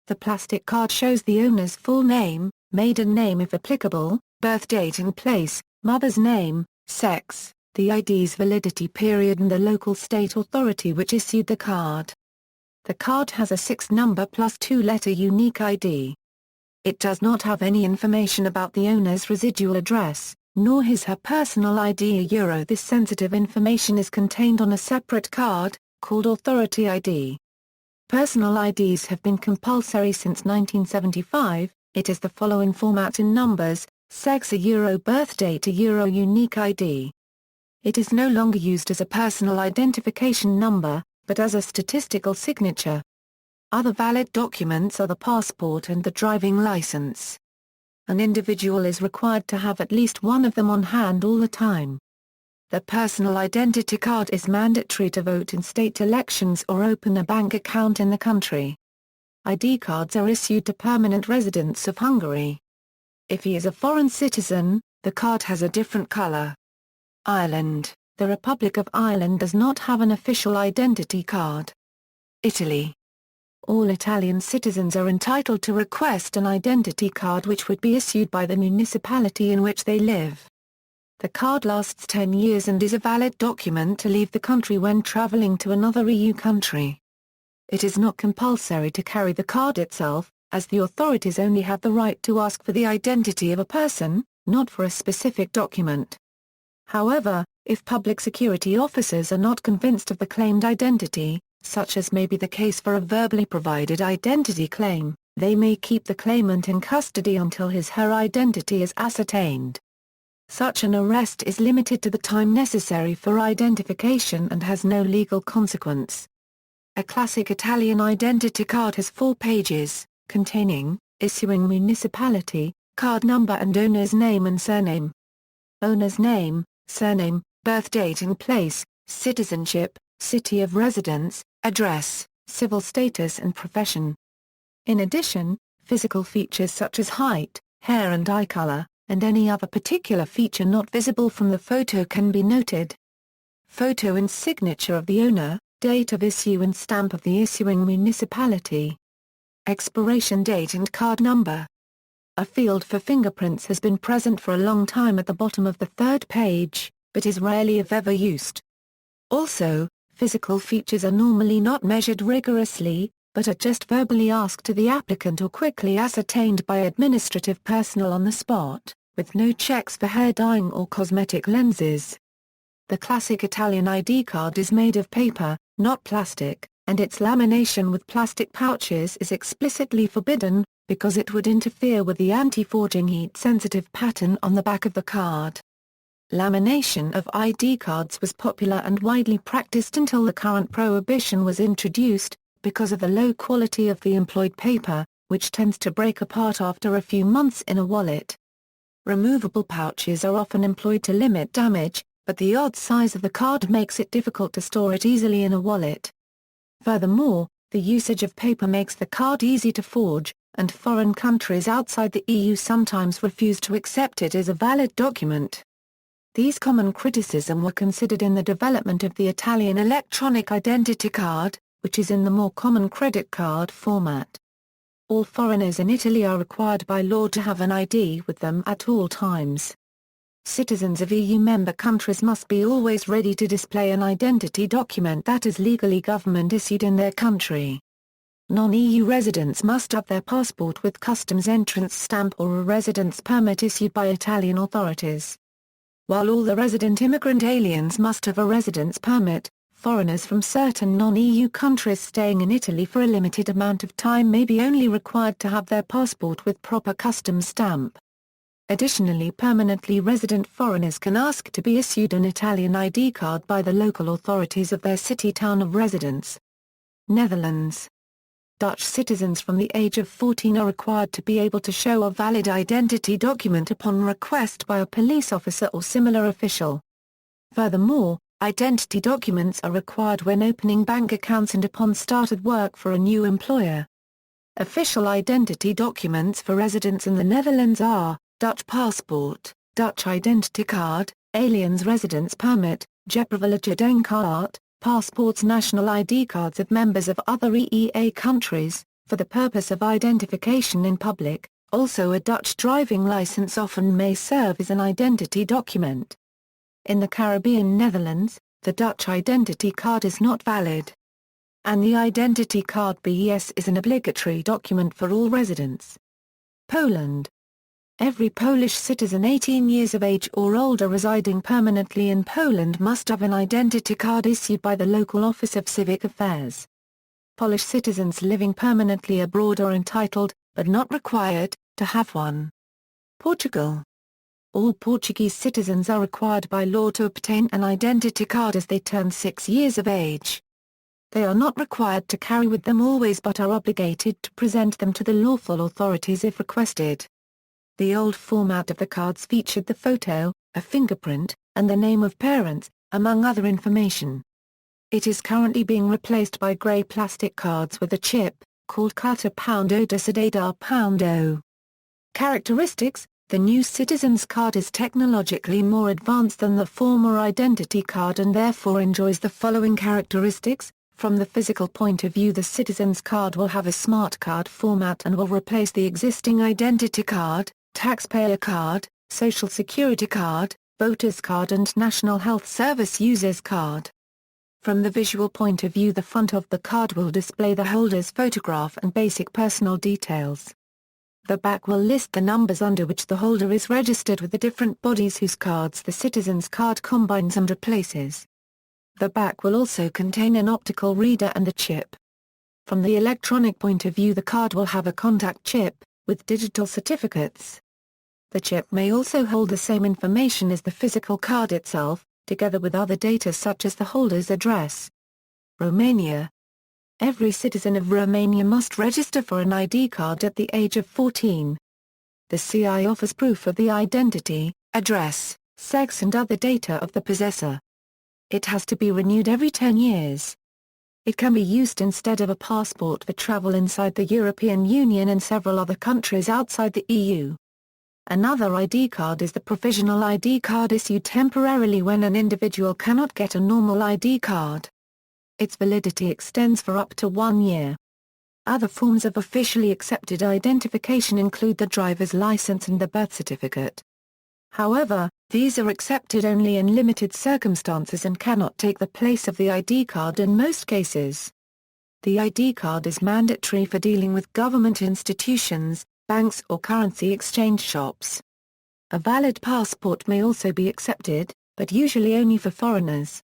The plastic card shows the owner's full name, maiden name if applicable, birth date and place, mother's name, sex, the ID's validity period and the local state authority which issued the card. The card has a 6-number plus 2-letter unique ID. It does not have any information about the owner's residual address, nor his/her personal ID. This sensitive information is contained on a separate card, called Authority ID. Personal IDs have been compulsory since 1975, it is the following format in numbers: sex birth date unique ID. It is no longer used as a personal identification number, but as a statistical signature. Other valid documents are the passport and the driving license. An individual is required to have at least one of them on hand all the time. The personal identity card is mandatory to vote in state elections or open a bank account in the country. ID cards are issued to permanent residents of Hungary. If he is a foreign citizen, the card has a different color. Ireland. The Republic of Ireland does not have an official identity card. Italy. All Italian citizens are entitled to request an identity card which would be issued by the municipality in which they live. The card lasts 10 years and is a valid document to leave the country when traveling to another EU country. It is not compulsory to carry the card itself, as the authorities only have the right to ask for the identity of a person, not for a specific document. However, if public security officers are not convinced of the claimed identity, such as may be the case for a verbally provided identity claim, they may keep the claimant in custody until his/her identity is ascertained. Such an arrest is limited to the time necessary for identification and has no legal consequence. A classic Italian identity card has 4 pages, containing issuing municipality, card number and owner's name and surname. Owner's name, surname, birth date and place, citizenship, city of residence, address, civil status and profession. In addition, physical features such as height, hair and eye color, and any other particular feature not visible from the photo can be noted. Photo and signature of the owner, date of issue and stamp of the issuing municipality. Expiration date and card number. A field for fingerprints has been present for a long time at the bottom of the 3rd page, but is rarely if ever used. Also, physical features are normally not measured rigorously, but are just verbally asked to the applicant or quickly ascertained by administrative personnel on the spot, with no checks for hair dyeing or cosmetic lenses. The classic Italian ID card is made of paper, not plastic, and its lamination with plastic pouches is explicitly forbidden, because it would interfere with the anti-forging heat-sensitive pattern on the back of the card. Lamination of ID cards was popular and widely practiced until the current prohibition was introduced, because of the low quality of the employed paper, which tends to break apart after a few months in a wallet. Removable pouches are often employed to limit damage, but the odd size of the card makes it difficult to store it easily in a wallet. Furthermore, the usage of paper makes the card easy to forge, and foreign countries outside the EU sometimes refuse to accept it as a valid document. These common criticisms were considered in the development of the Italian electronic identity card, which is in the more common credit card format. All foreigners in Italy are required by law to have an ID with them at all times. Citizens of EU member countries must be always ready to display an identity document that is legally government-issued in their country. Non-EU residents must have their passport with customs entrance stamp or a residence permit issued by Italian authorities. While all the resident immigrant aliens must have a residence permit, foreigners from certain non-EU countries staying in Italy for a limited amount of time may be only required to have their passport with proper customs stamp. Additionally, permanently resident foreigners can ask to be issued an Italian ID card by the local authorities of their city-town of residence. Netherlands. Dutch citizens from the age of 14 are required to be able to show a valid identity document upon request by a police officer or similar official. Furthermore, identity documents are required when opening bank accounts and upon start of work for a new employer. Official identity documents for residents in the Netherlands are Dutch passport, Dutch identity card, aliens residence permit, Geprivilegeerdingkaart, passports. National ID cards of members of other EEA countries, for the purpose of identification in public. Also, a Dutch driving license often may serve as an identity document. In the Caribbean Netherlands, the Dutch identity card is not valid. And the identity card BES is an obligatory document for all residents. Poland. Every Polish citizen 18 years of age or older residing permanently in Poland must have an identity card issued by the local Office of Civic Affairs. Polish citizens living permanently abroad are entitled, but not required, to have one. Portugal. All Portuguese citizens are required by law to obtain an identity card as they turn 6 years of age. They are not required to carry with them always but are obligated to present them to the lawful authorities if requested. The old format of the cards featured the photo, a fingerprint, and the name of parents, among other information. It is currently being replaced by grey plastic cards with a chip, called Carta Poundo de Cidadão Poundo. Characteristics: the new citizen's card is technologically more advanced than the former identity card and therefore enjoys the following characteristics. From the physical point of view, the citizen's card will have a smart card format and will replace the existing identity card, taxpayer card, social security card, voter's card and National Health Service user's card. From the visual point of view, the front of the card will display the holder's photograph and basic personal details. The back will list the numbers under which the holder is registered with the different bodies whose cards the citizen's card combines and replaces. The back will also contain an optical reader and the chip. From the electronic point of view, the card will have a contact chip, with digital certificates. The chip may also hold the same information as the physical card itself, together with other data such as the holder's address. Romania. Every citizen of Romania must register for an ID card at the age of 14. The CI offers proof of the identity, address, sex and other data of the possessor. It has to be renewed every 10 years. It can be used instead of a passport for travel inside the European Union and several other countries outside the EU. Another ID card is the provisional ID card issued temporarily when an individual cannot get a normal ID card. Its validity extends for up to 1 year. Other forms of officially accepted identification include the driver's license and the birth certificate. However, these are accepted only in limited circumstances and cannot take the place of the ID card in most cases. The ID card is mandatory for dealing with government institutions, banks or currency exchange shops. A valid passport may also be accepted, but usually only for foreigners.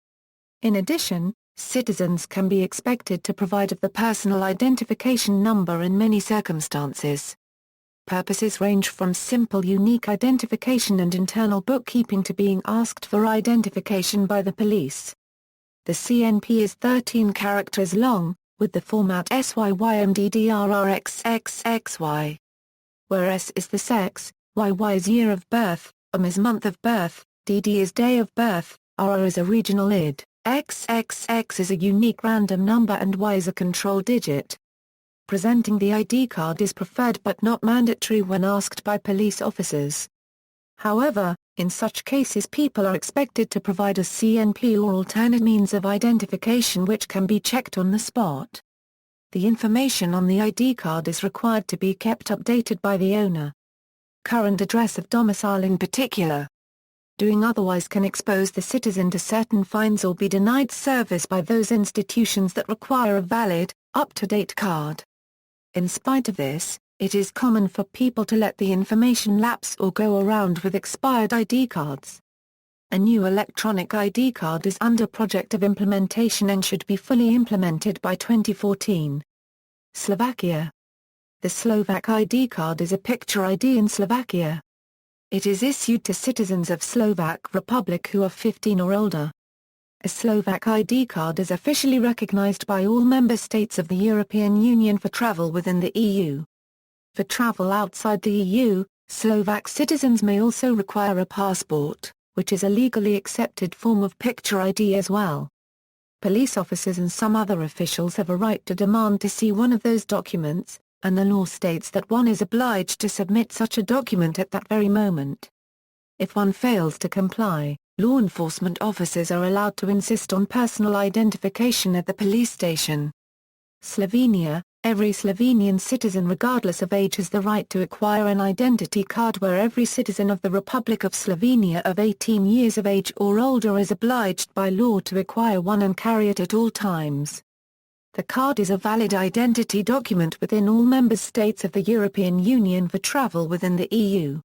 In addition, citizens can be expected to provide of the personal identification number in many circumstances. Purposes range from simple unique identification and internal bookkeeping to being asked for identification by the police. The CNP is 13 characters long, with the format SYYMDDRRXXXY. Where S is the sex, YY is year of birth, is month of birth, DD is day of birth, RR is a regional ID, XXX is a unique random number and Y is a control digit. Presenting the ID card is preferred but not mandatory when asked by police officers. However, in such cases people are expected to provide a CNP or alternate means of identification which can be checked on the spot. The information on the ID card is required to be kept updated by the owner. Current address of domicile in particular. Doing otherwise can expose the citizen to certain fines or be denied service by those institutions that require a valid, up-to-date card. In spite of this, it is common for people to let the information lapse or go around with expired ID cards. A new electronic ID card is under project of implementation and should be fully implemented by 2014. Slovakia. The Slovak ID card is a picture ID in Slovakia. It is issued to citizens of Slovak Republic who are 15 or older. A Slovak ID card is officially recognized by all member states of the European Union for travel within the EU. For travel outside the EU, Slovak citizens may also require a passport, which is a legally accepted form of picture ID as well. Police officers and some other officials have a right to demand to see one of those documents, and the law states that one is obliged to submit such a document at that very moment. If one fails to comply, law enforcement officers are allowed to insist on personal identification at the police station. Slovenia. Every Slovenian citizen regardless of age has the right to acquire an identity card, where every citizen of the Republic of Slovenia of 18 years of age or older is obliged by law to acquire one and carry it at all times. The card is a valid identity document within all member states of the European Union for travel within the EU.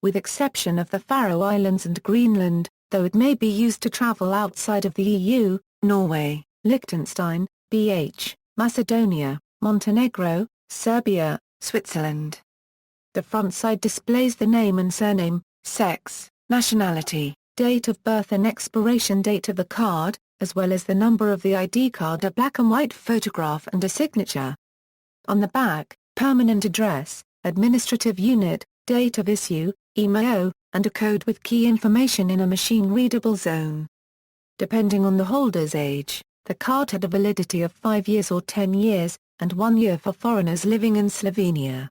With exception of the Faroe Islands and Greenland, though it may be used to travel outside of the EU, Norway, Liechtenstein, BH, Macedonia, Montenegro, Serbia, Switzerland. The front side displays the name and surname, sex, nationality, date of birth and expiration date of the card, as well as the number of the ID card, a black and white photograph and a signature. On the back, permanent address, administrative unit, date of issue, IMEI, and a code with key information in a machine-readable zone. Depending on the holder's age, the card had a validity of 5 years or 10 years, and 1 year for foreigners living in Slovenia.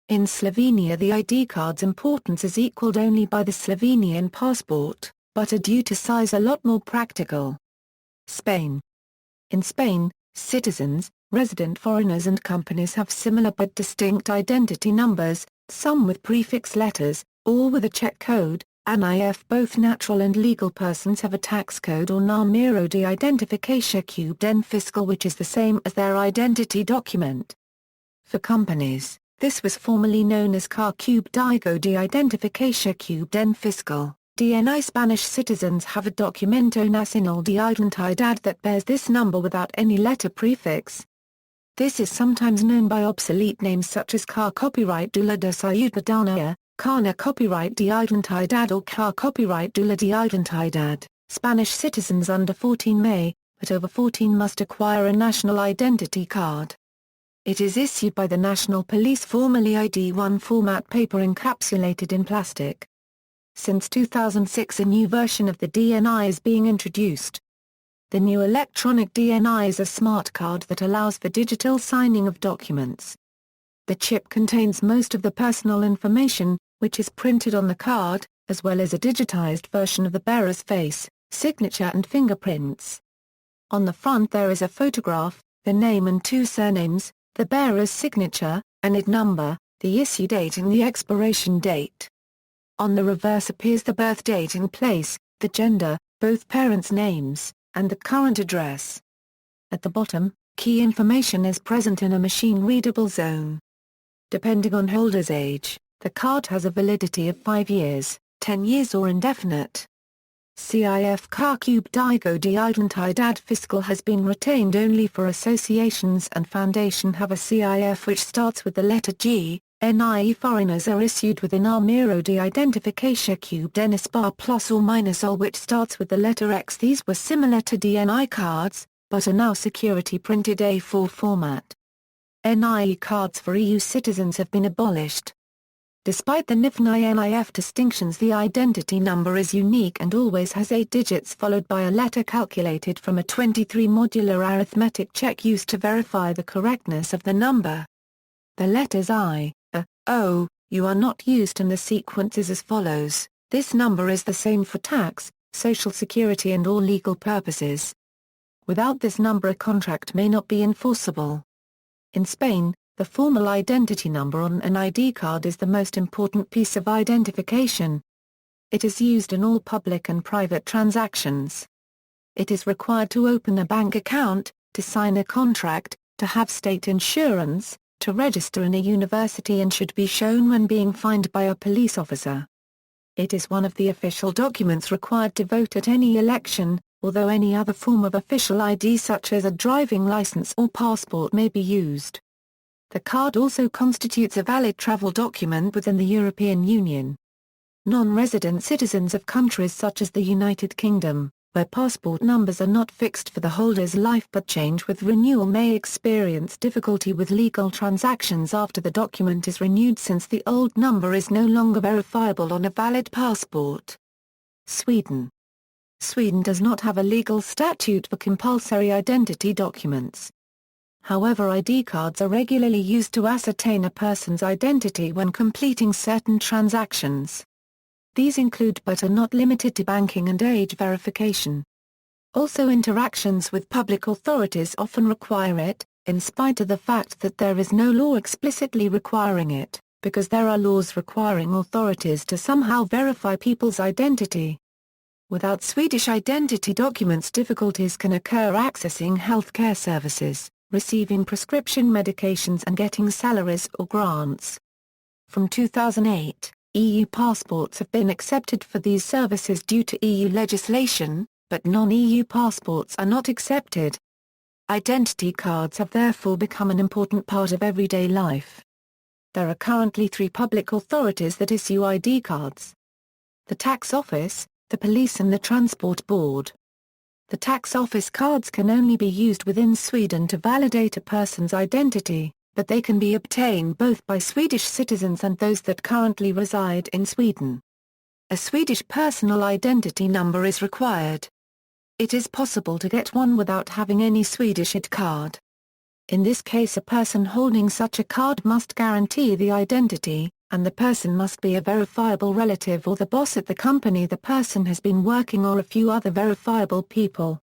In Slovenia, the ID card's importance is equaled only by the Slovenian passport, but are due to size a lot more practical. Spain. In Spain, citizens, resident foreigners and companies have similar but distinct identity numbers, some with prefix letters, all with a check code. NIF. Both natural and legal persons have a tax code or número de identificação den fiscal, which is the same as their identity document. For companies, this was formerly known as Código de Identificação den Fiscal, DNI. Spanish citizens have a Documento Nacional de Identidad that bears this number without any letter prefix. This is sometimes known by obsolete names such as Copyright de Ciudadanía, Copyright de Identidad or Copyright de Identidad. Spanish citizens under 14 may, but over 14 must acquire a national identity card. It is issued by the National Police, formerly ID1 format paper encapsulated in plastic. Since 2006 a new version of the DNI is being introduced. The new electronic DNI is a smart card that allows for digital signing of documents. The chip contains most of the personal information, which is printed on the card, as well as a digitized version of the bearer's face, signature and fingerprints. On the front there is a photograph, the name and 2 surnames, the bearer's signature, an ID number, the issue date and the expiration date. On the reverse appears the birth date and place, the gender, both parents' names, and the current address. At the bottom, key information is present in a machine-readable zone. Depending on holder's age, the card has a validity of 5 years, 10 years or indefinite. CIF Código de Identidad Fiscal has been retained only for associations and foundation have a CIF which starts with the letter G. NIE foreigners are issued with a número de identificação den ISPA plus or minus all which starts with the letter X. These were similar to DNI cards, but are now security printed A4 format. NIE cards for EU citizens have been abolished. Despite the NIF distinctions, the identity number is unique and always has 8 digits followed by a letter calculated from a 23 modular arithmetic check used to verify the correctness of the number. The letters I, A, O, U are not used and the sequence is as follows. This number is the same for tax, social security and all legal purposes. Without this number a contract may not be enforceable. In Spain, the formal identity number on an ID card is the most important piece of identification. It is used in all public and private transactions. It is required to open a bank account, to sign a contract, to have state insurance, to register in a university, and should be shown when being fined by a police officer. It is one of the official documents required to vote at any election, although any other form of official ID such as a driving license or passport may be used. The card also constitutes a valid travel document within the European Union. Non-resident citizens of countries such as the United Kingdom, where passport numbers are not fixed for the holder's life but change with renewal, may experience difficulty with legal transactions after the document is renewed, since the old number is no longer verifiable on a valid passport. Sweden does not have a legal statute for compulsory identity documents. However, ID cards are regularly used to ascertain a person's identity when completing certain transactions. These include but are not limited to banking and age verification. Also, interactions with public authorities often require it, in spite of the fact that there is no law explicitly requiring it, because there are laws requiring authorities to somehow verify people's identity. Without Swedish identity documents, difficulties can occur accessing healthcare services, receiving prescription medications, and getting salaries or grants. From 2008, EU passports have been accepted for these services due to EU legislation, but non-EU passports are not accepted. Identity cards have therefore become an important part of everyday life. There are currently 3 public authorities that issue ID cards: the Tax Office, the Police, and the Transport Board. The Tax Office cards can only be used within Sweden to validate a person's identity, but they can be obtained both by Swedish citizens and those that currently reside in Sweden. A Swedish personal identity number is required. It is possible to get one without having any Swedish Id card. In this case, a person holding such a card must guarantee the identity, and the person must be a verifiable relative or the boss at the company the person has been working, or a few other verifiable people.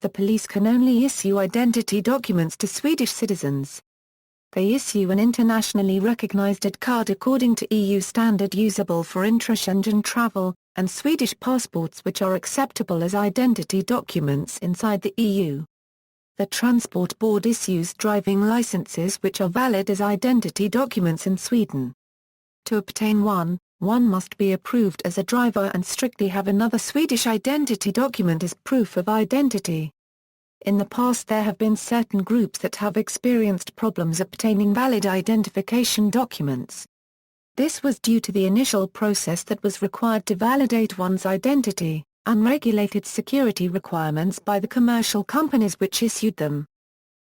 The police can only issue identity documents to Swedish citizens. They issue an internationally recognized Id card according to EU standard, usable for intra-Schengen travel, and Swedish passports which are acceptable as identity documents inside the EU. The Transport Board issues driving licenses which are valid as identity documents in Sweden. To obtain one must be approved as a driver and strictly have another Swedish identity document as proof of identity. In the past, there have been certain groups that have experienced problems obtaining valid identification documents. This was due to the initial process that was required to validate one's identity, unregulated security requirements by the commercial companies which issued them.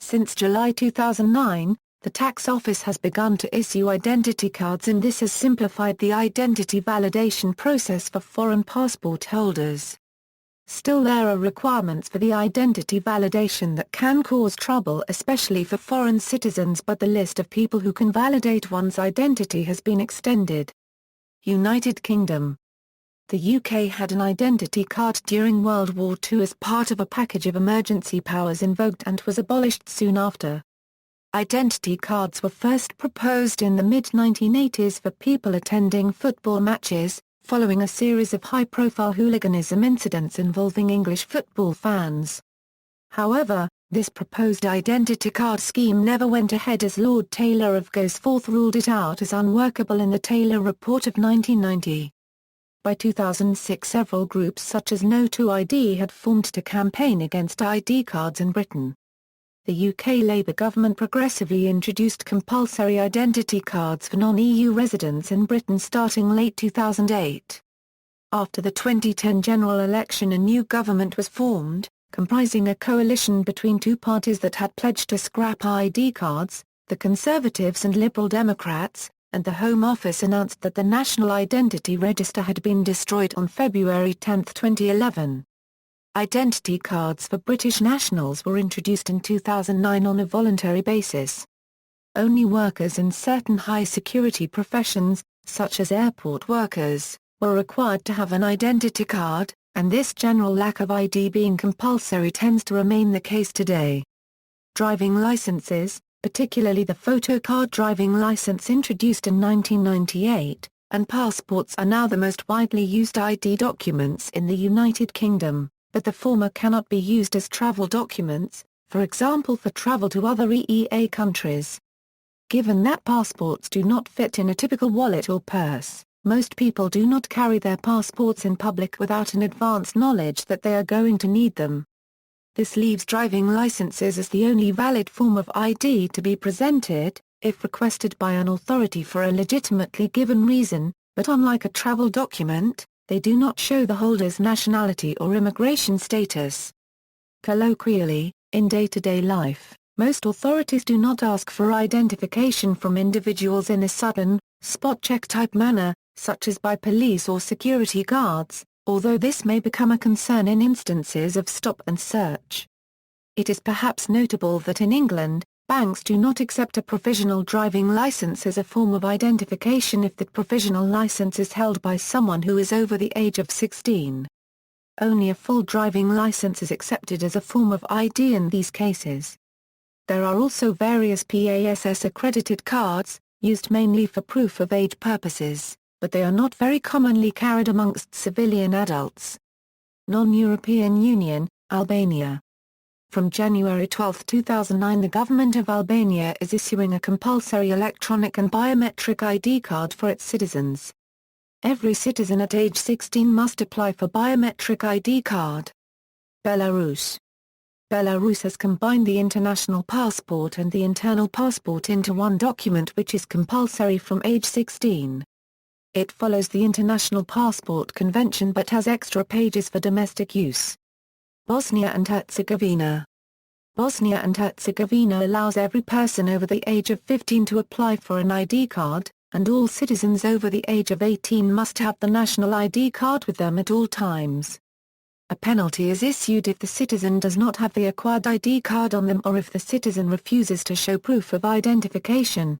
Since July 2009, the Tax Office has begun to issue identity cards, and this has simplified the identity validation process for foreign passport holders. Still, there are requirements for the identity validation that can cause trouble, especially for foreign citizens, but the list of people who can validate one's identity has been extended. United Kingdom. The UK had an identity card during World War II as part of a package of emergency powers invoked and was abolished soon after. Identity cards were first proposed in the mid-1980s for people attending football matches, following a series of high-profile hooliganism incidents involving English football fans. However, this proposed identity card scheme never went ahead, as Lord Taylor of Gosforth ruled it out as unworkable in the Taylor Report of 1990. By 2006, several groups such as No to ID had formed to campaign against ID cards in Britain. The UK Labour government progressively introduced compulsory identity cards for non-EU residents in Britain starting late 2008. After the 2010 general election, a new government was formed, comprising a coalition between 2 parties that had pledged to scrap ID cards, the Conservatives and Liberal Democrats, and the Home Office announced that the National Identity Register had been destroyed on February 10, 2011. Identity cards for British nationals were introduced in 2009 on a voluntary basis. Only workers in certain high-security professions, such as airport workers, were required to have an identity card, and this general lack of ID being compulsory tends to remain the case today. Driving licenses. particularly the photo card driving license introduced in 1998, and passports are now the most widely used ID documents in the United Kingdom, but the former cannot be used as travel documents, for example for travel to other EEA countries. Given that passports do not fit in a typical wallet or purse, most people do not carry their passports in public without an advance knowledge that they are going to need them. This leaves driving licenses as the only valid form of ID to be presented, if requested by an authority for a legitimately given reason, but unlike a travel document, they do not show the holder's nationality or immigration status. Colloquially, in day-to-day life, most authorities do not ask for identification from individuals in a sudden, spot-check type manner, such as by police or security guards, although this may become a concern in instances of stop and search. It is perhaps notable that in England, banks do not accept a provisional driving license as a form of identification if that provisional license is held by someone who is over the age of 16. Only a full driving license is accepted as a form of ID in these cases. There are also various PASS-accredited cards, used mainly for proof of age purposes, but they are not very commonly carried amongst civilian adults. Non-European Union, Albania. From January 12, 2009 the government of Albania is issuing a compulsory electronic and biometric ID card for its citizens. Every citizen at age 16 must apply for biometric ID card. Belarus. Belarus has combined the international passport and the internal passport into one document which is compulsory from age 16. It follows the International Passport Convention but has extra pages for domestic use. Bosnia and Herzegovina. Bosnia and Herzegovina allows every person over the age of 15 to apply for an ID card, and all citizens over the age of 18 must have the national ID card with them at all times. A penalty is issued if the citizen does not have the acquired ID card on them or if the citizen refuses to show proof of identification.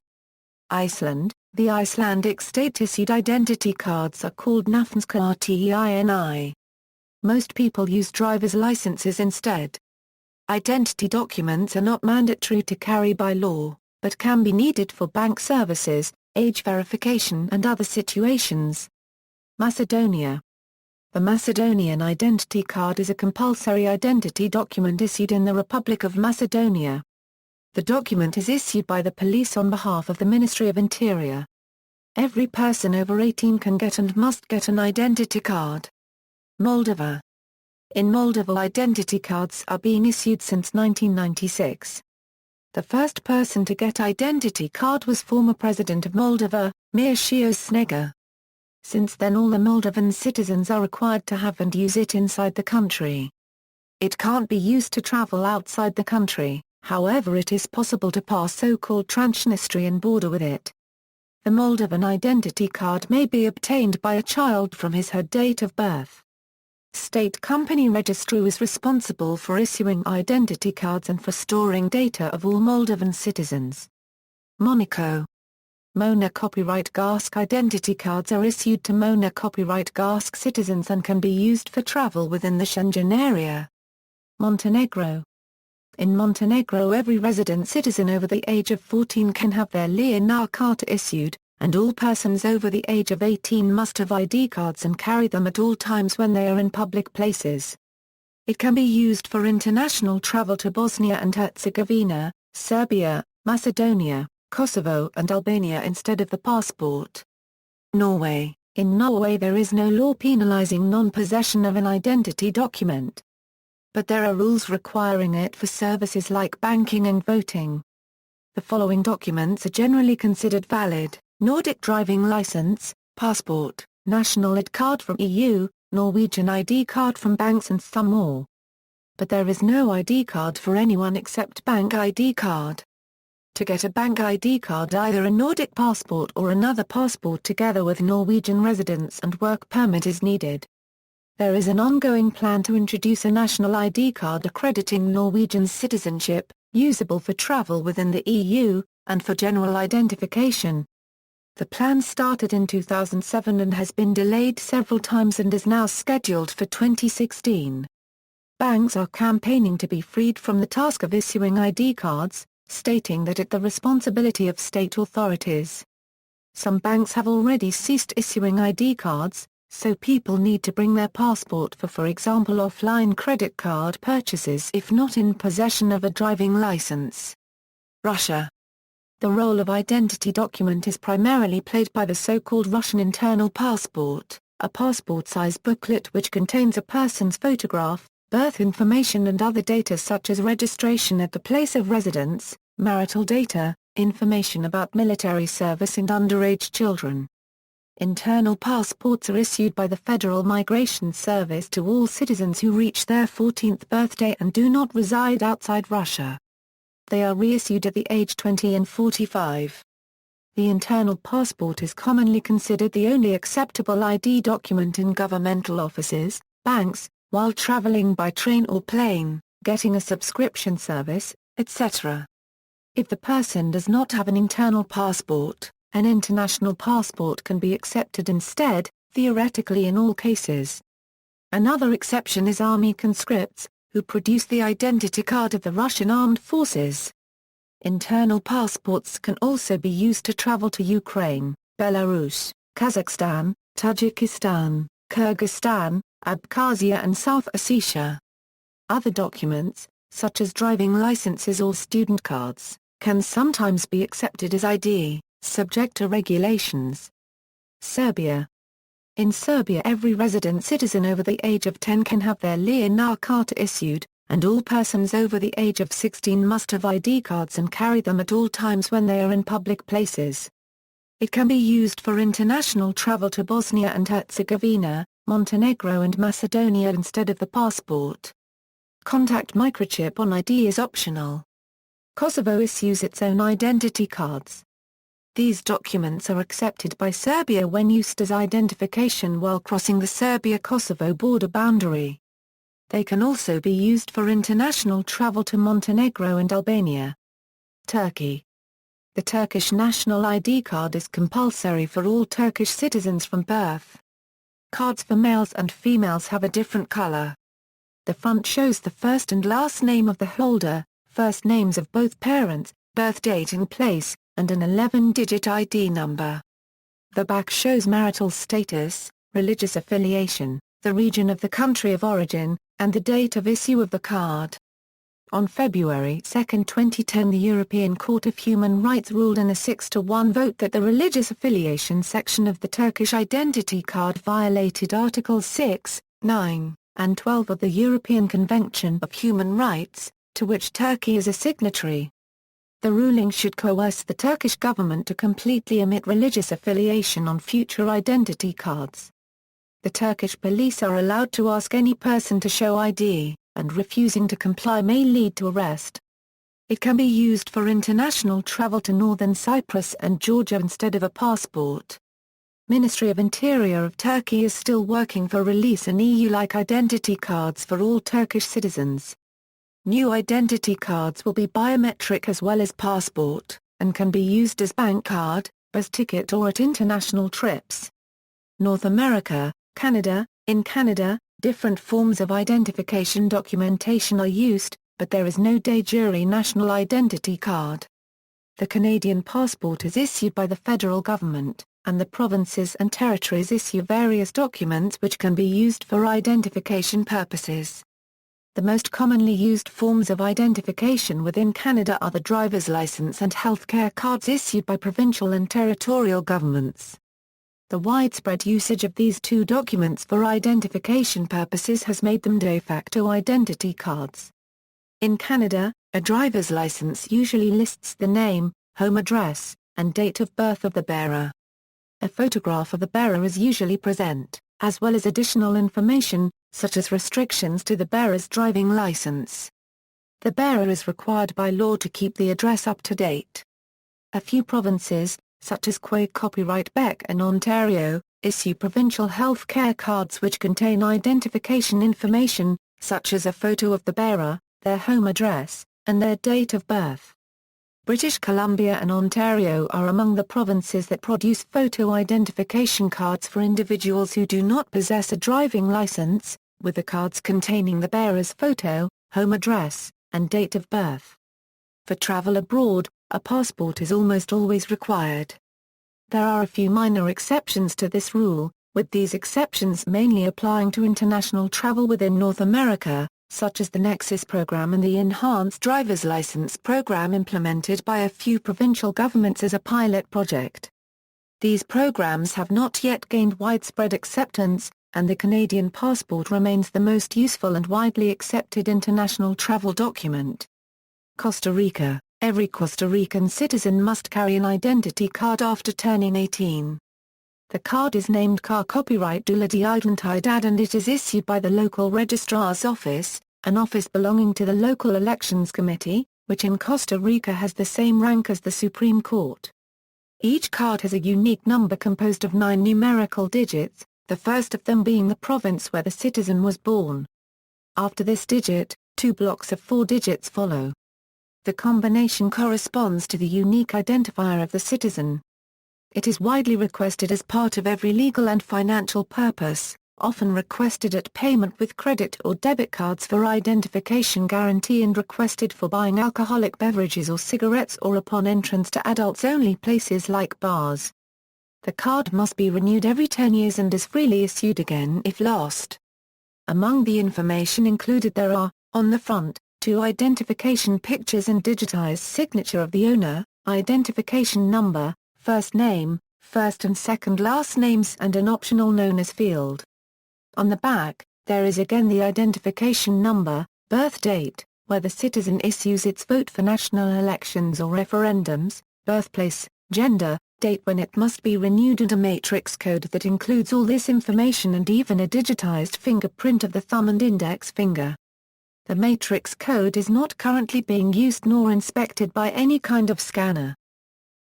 Iceland. The Icelandic state-issued identity cards are called nafnskárteini. Most people use driver's licenses instead. Identity documents are not mandatory to carry by law, but can be needed for bank services, age verification and other situations. Macedonia. The Macedonian identity card is a compulsory identity document issued in the Republic of Macedonia. The document is issued by the police on behalf of the Ministry of Interior. Every person over 18 can get and must get an identity card. Moldova. In Moldova identity cards are being issued since 1996. The first person to get identity card was former President of Moldova, Mircea Snega. Since then all the Moldovan citizens are required to have and use it inside the country. It can't be used to travel outside the country, however it is possible to pass so-called Transnistrian border with it. The Moldovan identity card may be obtained by a child from his/her date of birth. State Company Registry is responsible for issuing identity cards and for storing data of all Moldovan citizens. Monaco. Mona copyright Gask identity cards are issued to Mona copyright Gask citizens and can be used for travel within the Schengen area. Montenegro. In Montenegro every resident citizen over the age of 14 can have their Lijenar Karta issued, and all persons over the age of 18 must have ID cards and carry them at all times when they are in public places. It can be used for international travel to Bosnia and Herzegovina, Serbia, Macedonia, Kosovo and Albania instead of the passport. Norway. In Norway there is no law penalizing non-possession of an identity document. But there are rules requiring it for services like banking and voting. The following documents are generally considered valid: Nordic driving license, passport, national Id card from EU, Norwegian ID card from banks and some more. But there is no ID card for anyone except bank ID card. To get a bank ID card, either a Nordic passport or another passport together with Norwegian residence and work permit is needed. There is an ongoing plan to introduce a national ID card accrediting Norwegian citizenship, usable for travel within the EU, and for general identification. The plan started in 2007 and has been delayed several times and is now scheduled for 2016. Banks are campaigning to be freed from the task of issuing ID cards, stating that it's the responsibility of state authorities. Some banks have already ceased issuing ID cards, so people need to bring their passport for example offline credit card purchases if not in possession of a driving license. Russia. The role of identity document is primarily played by the so-called Russian internal passport, a passport-size booklet which contains a person's photograph, birth information and other data such as registration at the place of residence, marital data, information about military service and underage children. Internal passports are issued by the Federal Migration Service to all citizens who reach their 14th birthday and do not reside outside Russia. They are reissued at the age 20 and 45. The internal passport is commonly considered the only acceptable ID document in governmental offices, banks, while traveling by train or plane, getting a subscription service, etc. If the person does not have an internal passport, an international passport can be accepted instead, theoretically in all cases. Another exception is army conscripts, who produce the identity card of the Russian armed forces. Internal passports can also be used to travel to Ukraine, Belarus, Kazakhstan, Tajikistan, Kyrgyzstan, Abkhazia and South Ossetia. Other documents, such as driving licenses or student cards, can sometimes be accepted as ID, subject to regulations. Serbia. In Serbia every resident citizen over the age of 10 can have their Lijenar card issued, and all persons over the age of 16 must have ID cards and carry them at all times when they are in public places. It can be used for international travel to Bosnia and Herzegovina, Montenegro and Macedonia instead of the passport. Contact microchip on ID is optional. Kosovo issues its own identity cards. These documents are accepted by Serbia when used as identification while crossing the Serbia-Kosovo border boundary. They can also be used for international travel to Montenegro and Albania. Turkey. The Turkish national ID card is compulsory for all Turkish citizens from birth. Cards for males and females have a different color. The front shows the first and last name of the holder, first names of both parents, birth date and place, and an 11-digit ID number. The back shows marital status, religious affiliation, the region of the country of origin, and the date of issue of the card. On February 2, 2010 the European Court of Human Rights ruled in a 6-1 vote that the religious affiliation section of the Turkish identity card violated Articles 6, 9, and 12 of the European Convention of Human Rights, to which Turkey is a signatory. The ruling should coerce the Turkish government to completely omit religious affiliation on future identity cards. The Turkish police are allowed to ask any person to show ID, and refusing to comply may lead to arrest. It can be used for international travel to northern Cyprus and Georgia instead of a passport. Ministry of Interior of Turkey is still working for release an EU-like identity cards for all Turkish citizens. New identity cards will be biometric as well as passport, and can be used as bank card, bus ticket or at international trips. North America, Canada. In Canada, different forms of identification documentation are used, but there is no de jure national identity card. The Canadian passport is issued by the federal government, and the provinces and territories issue various documents which can be used for identification purposes. The most commonly used forms of identification within Canada are the driver's license and healthcare cards issued by provincial and territorial governments. The widespread usage of these two documents for identification purposes has made them de facto identity cards. In Canada, a driver's license usually lists the name, home address, and date of birth of the bearer. A photograph of the bearer is usually present, as well as additional information, such as restrictions to the bearer's driving license. The bearer is required by law to keep the address up to date. A few provinces, such as Quebec and Ontario, issue provincial health care cards which contain identification information, such as a photo of the bearer, their home address, and their date of birth. British Columbia and Ontario are among the provinces that produce photo identification cards for individuals who do not possess a driving license, with the cards containing the bearer's photo, home address, and date of birth. For travel abroad, a passport is almost always required. There are a few minor exceptions to this rule, with these exceptions mainly applying to international travel within North America, such as the Nexus program and the Enhanced Driver's License program implemented by a few provincial governments as a pilot project. These programs have not yet gained widespread acceptance, and the Canadian passport remains the most useful and widely accepted international travel document. Costa Rica. Every Costa Rican citizen must carry an identity card after turning 18. The card is named Car Copyright de la Identidad and it is issued by the local registrar's office, an office belonging to the local elections committee, which in Costa Rica has the same rank as the Supreme Court. Each card has a unique number composed of 9 numerical digits, the first of them being the province where the citizen was born. After this digit, 2 blocks of 4 digits follow. The combination corresponds to the unique identifier of the citizen. It is widely requested as part of every legal and financial purpose, often requested at payment with credit or debit cards for identification guarantee and requested for buying alcoholic beverages or cigarettes or upon entrance to adults-only places like bars. The card must be renewed every 10 years and is freely issued again if lost. Among the information included there are, on the front, 2 identification pictures and digitized signature of the owner, identification number, first name, first and second last names and an optional known as field. On the back, there is again the identification number, birth date, where the citizen issues its vote for national elections or referendums, birthplace, gender, date when it must be renewed and a matrix code that includes all this information and even a digitized fingerprint of the thumb and index finger. The matrix code is not currently being used nor inspected by any kind of scanner.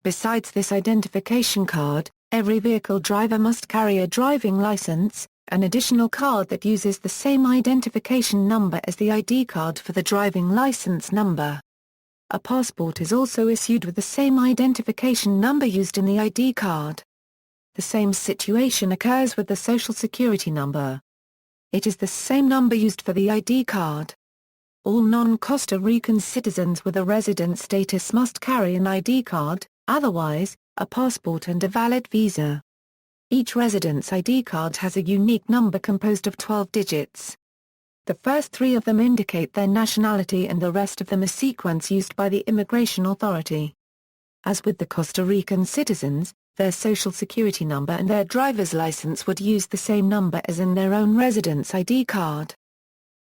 Besides this identification card, every vehicle driver must carry a driving license, an additional card that uses the same identification number as the ID card for the driving license number. A passport is also issued with the same identification number used in the ID card. The same situation occurs with the Social Security number. It is the same number used for the ID card. All non-Costa Rican citizens with a resident status must carry an ID card, otherwise, a passport and a valid visa. Each resident's ID card has a unique number composed of 12 digits. The first 3 of them indicate their nationality and the rest of them a sequence used by the Immigration Authority. As with the Costa Rican citizens, their Social Security number and their driver's license would use the same number as in their own resident's ID card.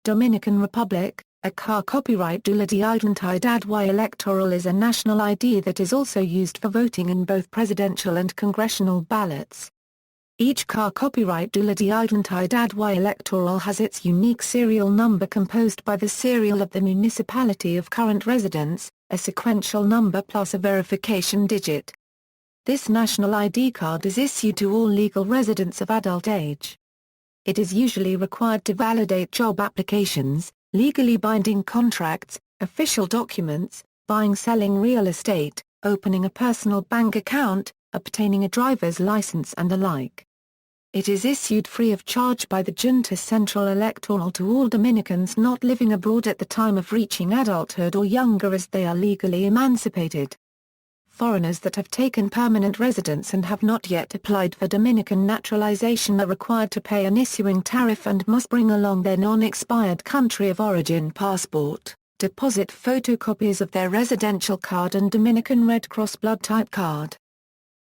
Dominican Republic. A Car Copyright de la Identidad y Electoral is a national ID that is also used for voting in both presidential and congressional ballots. Each Car Copyright de la Identidad y Electoral has its unique serial number composed by the serial of the municipality of current residence, a sequential number plus a verification digit. This national ID card is issued to all legal residents of adult age. It is usually required to validate job applications, legally binding contracts, official documents, buying/selling real estate, opening a personal bank account, obtaining a driver's license and the like. It is issued free of charge by the Junta Central Electoral to all Dominicans not living abroad at the time of reaching adulthood or younger as they are legally emancipated. Foreigners that have taken permanent residence and have not yet applied for Dominican naturalization are required to pay an issuing tariff and must bring along their non-expired country of origin passport, deposit photocopies of their residential card and Dominican Red Cross blood type card.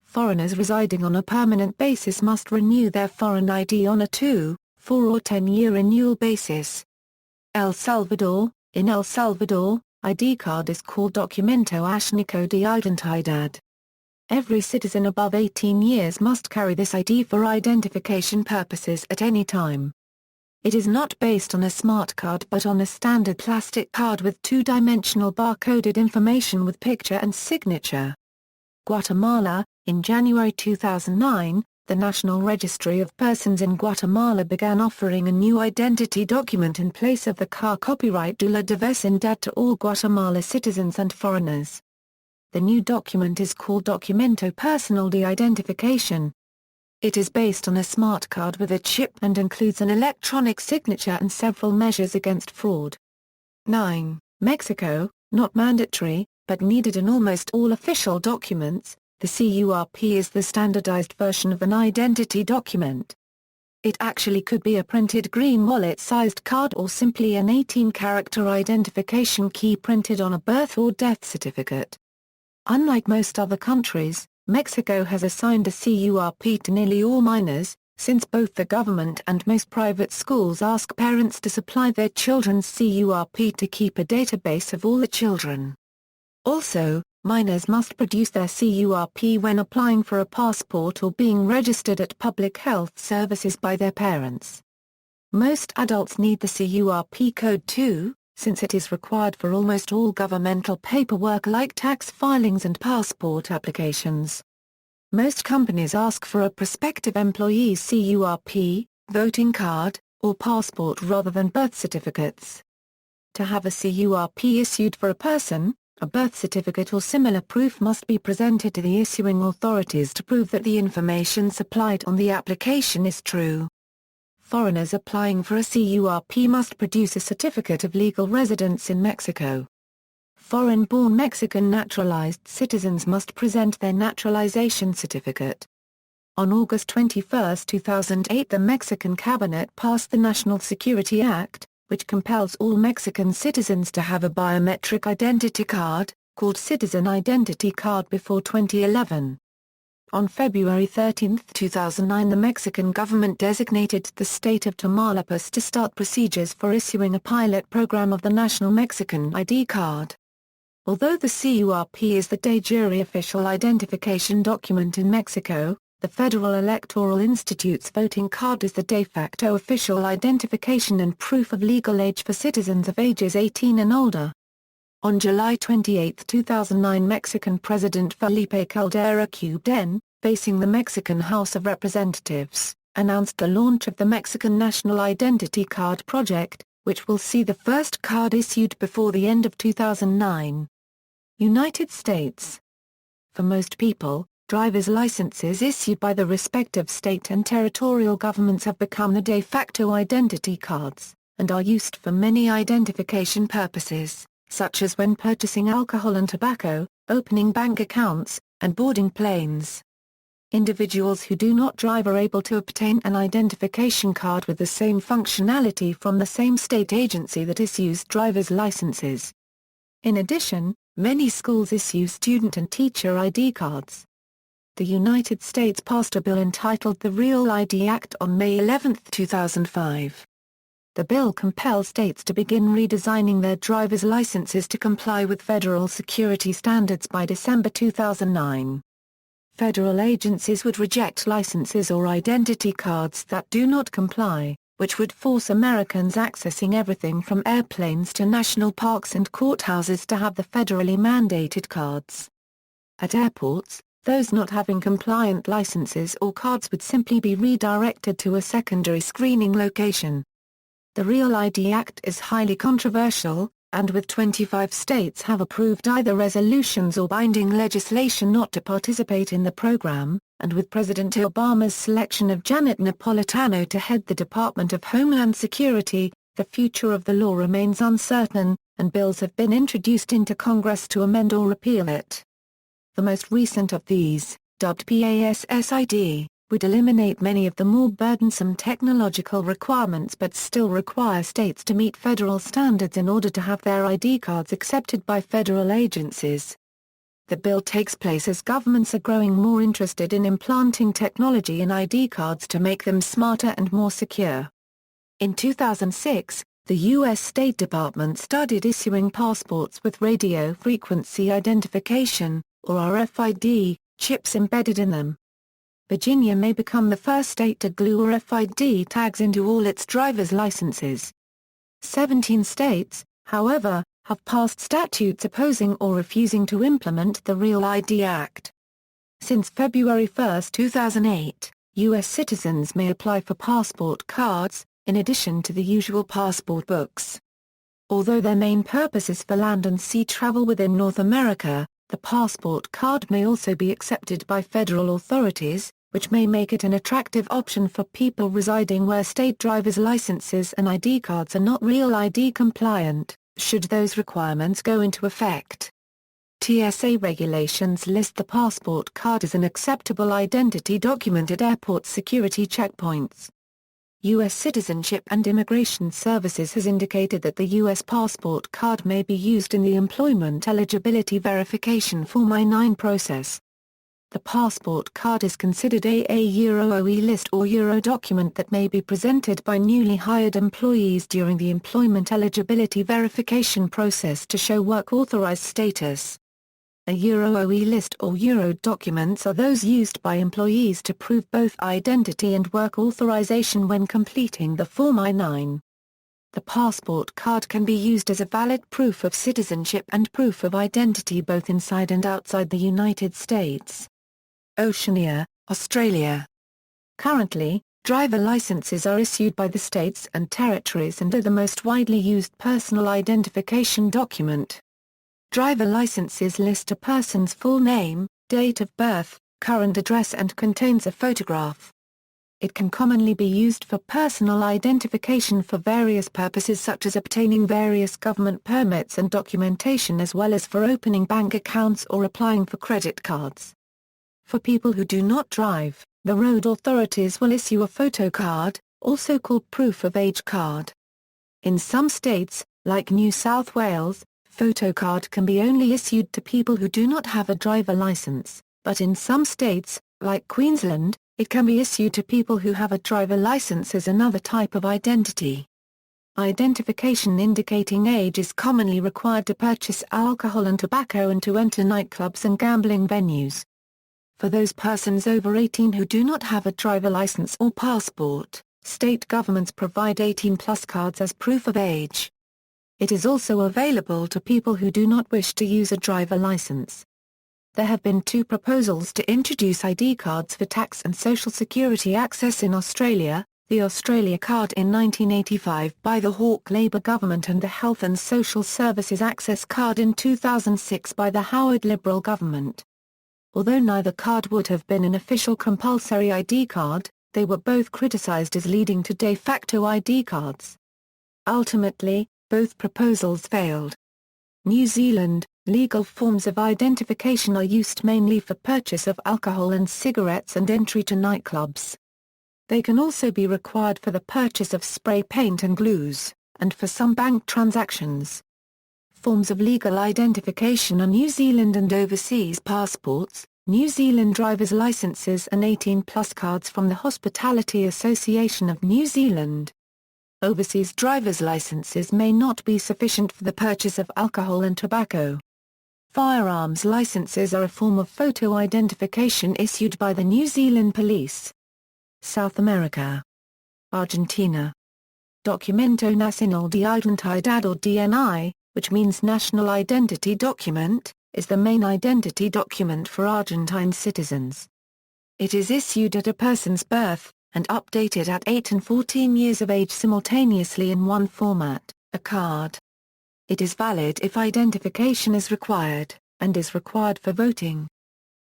Foreigners residing on a permanent basis must renew their foreign ID on a 2, 4 or 10-year renewal basis. El Salvador. In El Salvador, ID card is called Documento Único de Identidad. Every citizen above 18 years must carry this ID for identification purposes at any time. It is not based on a smart card but on a standard plastic card with 2-dimensional barcoded information with picture and signature. Guatemala. In January 2009, the National Registry of Persons in Guatemala began offering a new identity document in place of the Car Copyright de la Vecindad to all Guatemala citizens and foreigners. The new document is called Documento Personal de Identificación. It is based on a smart card with a chip and includes an electronic signature and several measures against fraud. 9. Mexico. Not mandatory. but needed in almost all official documents. The CURP is the standardized version of an identity document. It actually could be a printed green wallet-sized card or simply an 18-character identification key printed on a birth or death certificate. Unlike most other countries, Mexico has assigned a CURP to nearly all minors, since both the government and most private schools ask parents to supply their children's CURP to keep a database of all the children. Also, minors must produce their CURP when applying for a passport or being registered at public health services by their parents. Most adults need the CURP code too, since it is required for almost all governmental paperwork like tax filings and passport applications. Most companies ask for a prospective employee's CURP, voting card, or passport rather than birth certificates. To have a CURP issued for a person, a birth certificate or similar proof must be presented to the issuing authorities to prove that the information supplied on the application is true. Foreigners applying for a CURP must produce a certificate of legal residence in Mexico. Foreign-born Mexican naturalized citizens must present their naturalization certificate. On August 21, 2008, the Mexican cabinet passed the National Security Act, which compels all Mexican citizens to have a biometric identity card, called Citizen Identity Card, before 2011. On February 13, 2009, the Mexican government designated the state of Tamaulipas to start procedures for issuing a pilot program of the National Mexican ID Card. Although the CURP is the de jure official identification document in Mexico, the Federal Electoral Institute's voting card is the de facto official identification and proof of legal age for citizens of ages 18 and older. On July 28, 2009, Mexican President Felipe Caldera Cubden, facing the Mexican House of Representatives, announced the launch of the Mexican National Identity Card project, which will see the first card issued before the end of 2009. United States. For most people, driver's licenses issued by the respective state and territorial governments have become the de facto identity cards, and are used for many identification purposes, such as when purchasing alcohol and tobacco, opening bank accounts, and boarding planes. Individuals who do not drive are able to obtain an identification card with the same functionality from the same state agency that issues driver's licenses. In addition, many schools issue student and teacher ID cards. The United States passed a bill entitled the Real ID Act on May 11, 2005. The bill compels states to begin redesigning their driver's licenses to comply with federal security standards by December 2009. Federal agencies would reject licenses or identity cards that do not comply, which would force Americans accessing everything from airplanes to national parks and courthouses to have the federally mandated cards. At airports, those not having compliant licenses or cards would simply be redirected to a secondary screening location. The Real ID Act is highly controversial, and with 25 states have approved either resolutions or binding legislation not to participate in the program, and with President Obama's selection of Janet Napolitano to head the Department of Homeland Security, the future of the law remains uncertain, and bills have been introduced into Congress to amend or repeal it. The most recent of these, dubbed PASSID, would eliminate many of the more burdensome technological requirements but still require states to meet federal standards in order to have their ID cards accepted by federal agencies. The bill takes place as governments are growing more interested in implanting technology in ID cards to make them smarter and more secure. In 2006, the U.S. State Department started issuing passports with radio frequency identification, or RFID, chips embedded in them. Virginia may become the first state to glue RFID tags into all its driver's licenses. 17 states, however, have passed statutes opposing or refusing to implement the Real ID Act. Since February 1, 2008, U.S. citizens may apply for passport cards, in addition to the usual passport books. Although their main purpose is for land and sea travel within North America, the passport card may also be accepted by federal authorities, which may make it an attractive option for people residing where state driver's licenses and ID cards are not Real ID compliant, should those requirements go into effect. TSA regulations list the passport card as an acceptable identity document at airport security checkpoints. U.S. Citizenship and Immigration Services has indicated that the U.S. passport card may be used in the Employment Eligibility Verification Form I-9 process. The passport card is considered a Euro-OE list or Euro document that may be presented by newly hired employees during the employment eligibility verification process to show work authorized status. A Euro-OE list or Euro documents are those used by employees to prove both identity and work authorization when completing the Form I-9. The passport card can be used as a valid proof of citizenship and proof of identity both inside and outside the United States. Oceania, Australia. Currently, driver licenses are issued by the states and territories and are the most widely used personal identification document. Driver licenses list a person's full name, date of birth, current address and contains a photograph. It can commonly be used for personal identification for various purposes such as obtaining various government permits and documentation as well as for opening bank accounts or applying for credit cards. For people who do not drive, the road authorities will issue a photo card, also called proof of age card. In some states, like New South Wales, photo card can be only issued to people who do not have a driver license, but in some states, like Queensland, it can be issued to people who have a driver license as another type of identity. Identification indicating age is commonly required to purchase alcohol and tobacco and to enter nightclubs and gambling venues. For those persons over 18 who do not have a driver license or passport, state governments provide 18+ cards as proof of age. It is also available to people who do not wish to use a driver license. There have been 2 proposals to introduce ID cards for tax and social security access in Australia, the Australia Card in 1985 by the Hawke Labor government and the Health and Social Services Access Card in 2006 by the Howard Liberal government. Although neither card would have been an official compulsory ID card, they were both criticised as leading to de facto ID cards. Ultimately, both proposals failed. New Zealand, legal forms of identification are used mainly for purchase of alcohol and cigarettes and entry to nightclubs. They can also be required for the purchase of spray paint and glues, and for some bank transactions. Forms of legal identification are New Zealand and overseas passports, New Zealand driver's licenses and 18+ cards from the Hospitality Association of New Zealand. Overseas driver's licenses may not be sufficient for the purchase of alcohol and tobacco. Firearms licenses are a form of photo identification issued by the New Zealand Police. South America. Argentina. Documento Nacional de Identidad or DNI, which means National Identity Document, is the main identity document for Argentine citizens. It is issued at a person's birth, and updated at 8 and 14 years of age simultaneously in one format, a card. It is valid if identification is required, and is required for voting.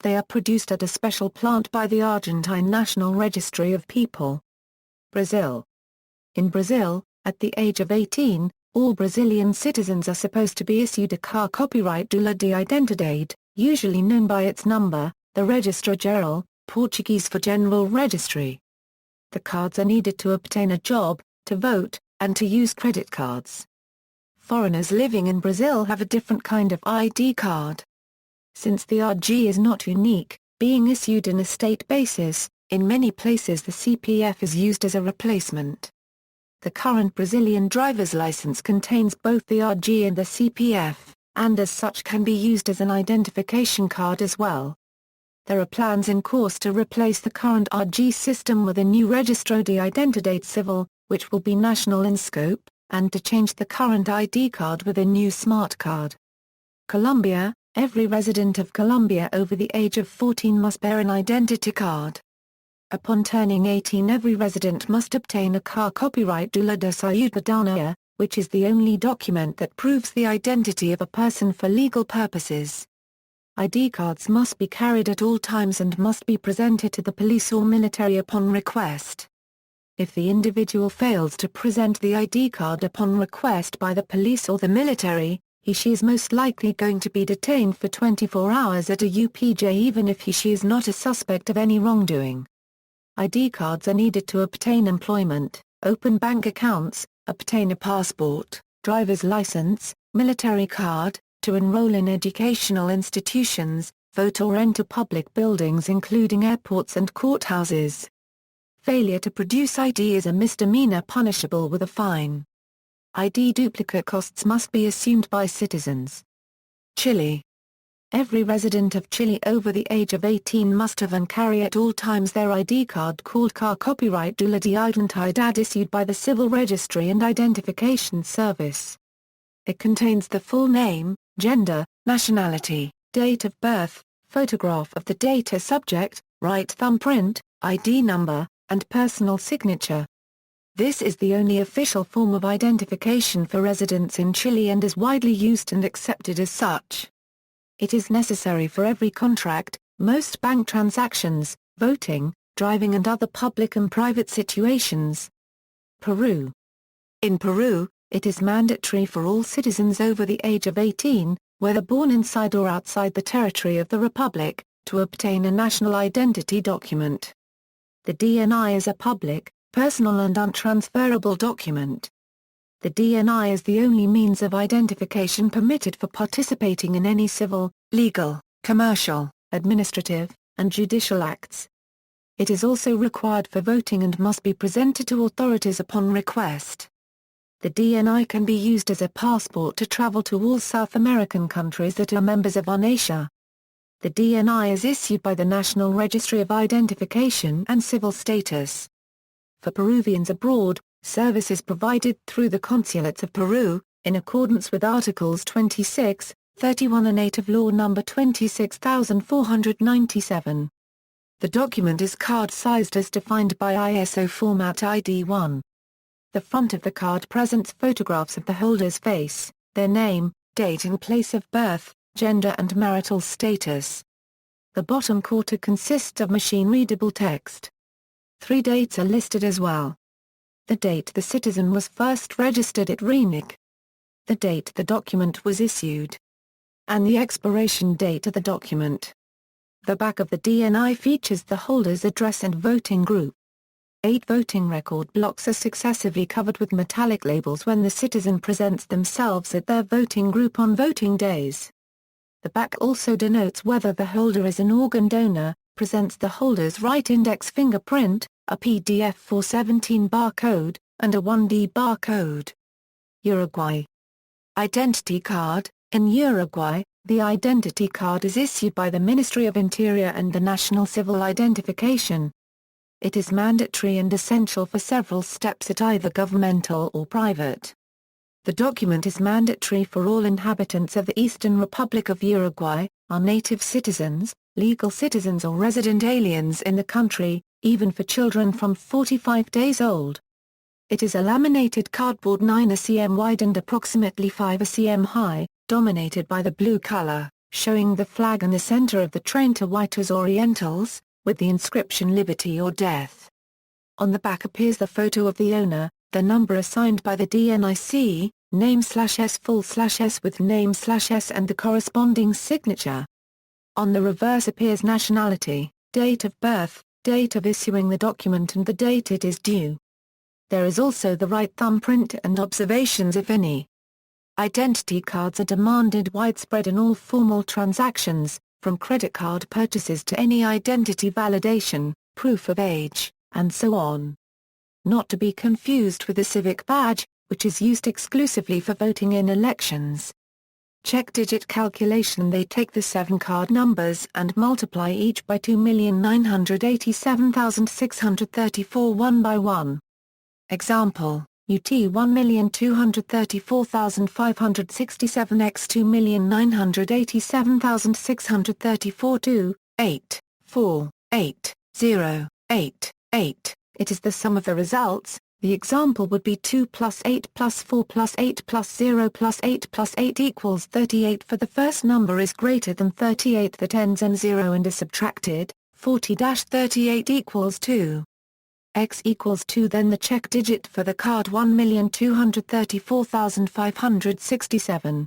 They are produced at a special plant by the Argentine National Registry of People. Brazil. In Brazil, at the age of 18, all Brazilian citizens are supposed to be issued a car copyright de identidade, usually known by its number, the Registro Geral, Portuguese for General Registry. The cards are needed to obtain a job, to vote, and to use credit cards. Foreigners living in Brazil have a different kind of ID card. Since the RG is not unique, being issued in a state basis, in many places the CPF is used as a replacement. The current Brazilian driver's license contains both the RG and the CPF, and as such can be used as an identification card as well. There are plans in course to replace the current RG system with a new Registro de Identidade Civil, which will be national in scope, and to change the current ID card with a new smart card. Colombia, every resident of Colombia over the age of 14 must bear an identity card. Upon turning 18, every resident must obtain a car copyright de ciudadania, which is the only document that proves the identity of a person for legal purposes. ID cards must be carried at all times and must be presented to the police or military upon request. If the individual fails to present the ID card upon request by the police or the military, he/she is most likely going to be detained for 24 hours at a UPJ even if he/she is not a suspect of any wrongdoing. ID cards are needed to obtain employment, open bank accounts, obtain a passport, driver's license, military card, to enroll in educational institutions, vote or enter public buildings including airports and courthouses. Failure to produce ID is a misdemeanor punishable with a fine. ID duplicate costs must be assumed by citizens. Chile. Every resident of Chile over the age of 18 must have and carry at all times their ID card called Car Copyright de Identidad issued by the Civil Registry and Identification Service. It contains the full name, gender, nationality, date of birth, photograph of the data subject, right thumbprint, ID number, and personal signature. This is the only official form of identification for residents in Chile and is widely used and accepted as such. It is necessary for every contract, most bank transactions, voting, driving and other public and private situations. Peru. In Peru, it is mandatory for all citizens over the age of 18, whether born inside or outside the territory of the Republic, to obtain a national identity document. The DNI is a public, personal and untransferable document. The DNI is the only means of identification permitted for participating in any civil, legal, commercial, administrative, and judicial acts. It is also required for voting and must be presented to authorities upon request. The DNI can be used as a passport to travel to all South American countries that are members of UNASIA. The DNI is issued by the National Registry of Identification and Civil Status. For Peruvians abroad, service is provided through the consulates of Peru, in accordance with Articles 26, 31 and 8 of Law No. 26497. The document is card-sized as defined by ISO format ID1. The front of the card presents photographs of the holder's face, their name, date and place of birth, gender and marital status. The bottom quarter consists of machine-readable text. 3 dates are listed as well. The date the citizen was first registered at RENIC. The date the document was issued. And the expiration date of the document. The back of the DNI features the holder's address and voting group. 8 voting record blocks are successively covered with metallic labels when the citizen presents themselves at their voting group on voting days. The back also denotes whether the holder is an organ donor, presents the holder's right index fingerprint, a PDF 417 barcode, and a 1D barcode. Uruguay. Identity card. In Uruguay, the identity card is issued by the Ministry of Interior and the National Civil Identification. It is mandatory and essential for several steps at either governmental or private. The document is mandatory for all inhabitants of the Eastern Republic of Uruguay, are native citizens, legal citizens or resident aliens in the country, even for children from 45 days old. It is a laminated cardboard 9 cm wide and approximately 5 cm high, dominated by the blue color, showing the flag in the center of the Treinta Whites Orientals, with the inscription Liberty or Death. On the back appears the photo of the owner, the number assigned by the DNIC, name/S full/S with name/S and the corresponding signature. On the reverse appears nationality, date of birth, date of issuing the document and the date it is due. There is also the right thumbprint and observations if any. Identity cards are demanded widespread in all formal transactions, from credit card purchases to any identity validation, proof of age, and so on. Not to be confused with the civic badge, which is used exclusively for voting in elections. Check digit calculation. They take the 7 card numbers and multiply each by 2,987,634 one by one. Example, UT 1,234,567 x 2,987,634 2, 8, 4, 8, 0, 8, 8. It is the sum of the results. The example would be 2 plus 8 plus 4 plus 8 plus 0 plus 8 plus 8 equals 38 for the first number is greater than 38 that ends in 0 and is subtracted, 40-38 equals 2. X equals 2. Then the check digit for the card 1,234,567.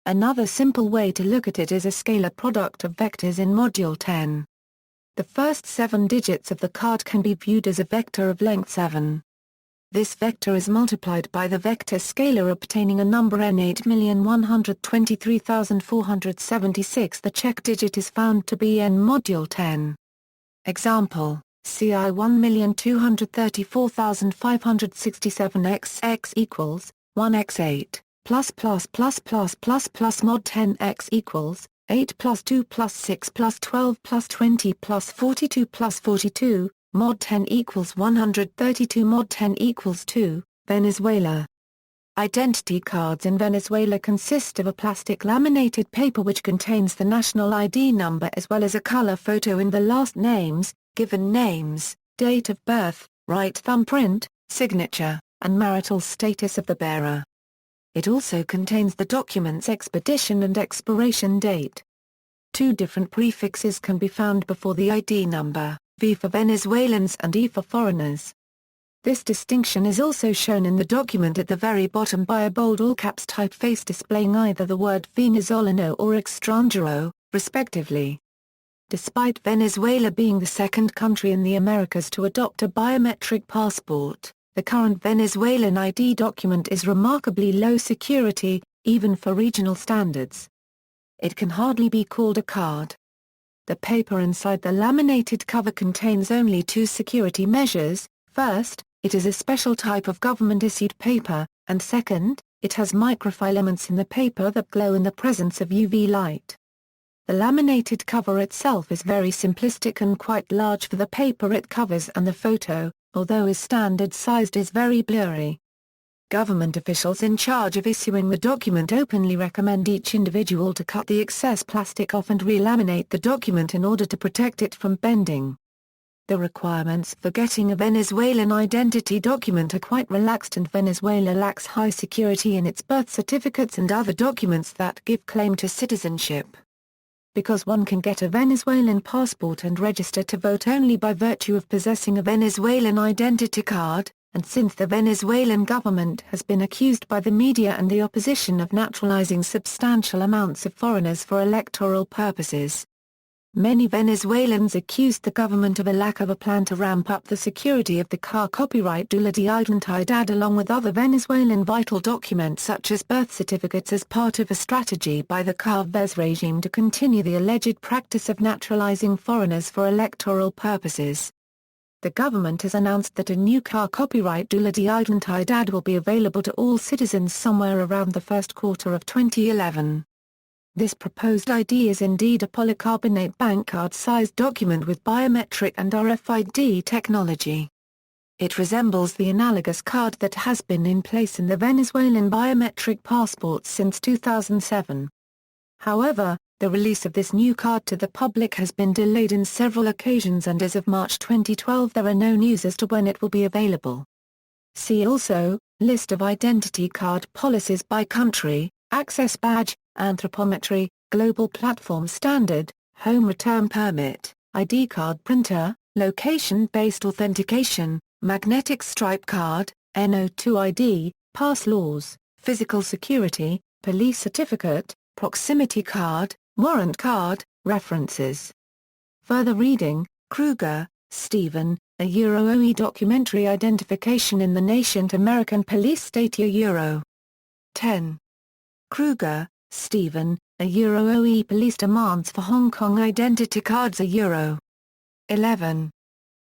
Another simple way to look at it is a scalar product of vectors in Module 10. The first 7 digits of the card can be viewed as a vector of length 7. This vector is multiplied by the vector scalar obtaining a number n 8,123,476. The check digit is found to be n Module 10. Example, CI 1,234,567 x equals 1x8 plus mod 10x equals 8 plus 2 plus 6 plus 12 plus 20 plus 42 mod 10 equals 132 mod 10 equals 2, Venezuela. Identity cards in Venezuela consist of a plastic laminated paper which contains the national ID number as well as a color photo in the last names, given names, date of birth, right thumbprint, signature, and marital status of the bearer. It also contains the document's expedition and expiration date. 2 different prefixes can be found before the ID number, V for Venezuelans and E for foreigners. This distinction is also shown in the document at the very bottom by a bold all-caps typeface displaying either the word Venezolano or extranjero, respectively. Despite Venezuela being the second country in the Americas to adopt a biometric passport, the current Venezuelan ID document is remarkably low security, even for regional standards. It can hardly be called a card. The paper inside the laminated cover contains only 2 security measures. First, it is a special type of government-issued paper, and second, it has microfilaments in the paper that glow in the presence of UV light. The laminated cover itself is very simplistic and quite large for the paper it covers, and the photo, although is standard-sized, is very blurry. Government officials in charge of issuing the document openly recommend each individual to cut the excess plastic off and relaminate the document in order to protect it from bending. The requirements for getting a Venezuelan identity document are quite relaxed, and Venezuela lacks high security in its birth certificates and other documents that give claim to citizenship. Because one can get a Venezuelan passport and register to vote only by virtue of possessing a Venezuelan identity card, and since the Venezuelan government has been accused by the media and the opposition of naturalizing substantial amounts of foreigners for electoral purposes, many Venezuelans accused the government of a lack of a plan to ramp up the security of the car copyright Dula de Identidad along with other Venezuelan vital documents such as birth certificates as part of a strategy by the Chavez regime to continue the alleged practice of naturalizing foreigners for electoral purposes. The government has announced that a new car copyright Dula de Identidad will be available to all citizens somewhere around the first quarter of 2011. This proposed ID is indeed a polycarbonate bank card-sized document with biometric and RFID technology. It resembles the analogous card that has been in place in the Venezuelan biometric passports since 2007. However, the release of this new card to the public has been delayed in several occasions, and as of March 2012 there are no news as to when it will be available. See also, List of identity card policies by country, access badge, anthropometry, global platform standard, home return permit, ID card printer, location-based authentication, magnetic stripe card, NO2 ID, pass laws, physical security, police certificate, proximity card, warrant card, references. Further reading, Kruger, Stephen, A Euro-OE Documentary Identification in the Nascent American Police State Euro. 10. Kruger, Stephen, A Euro-OE Police Demands for Hong Kong Identity Cards Euro. 11.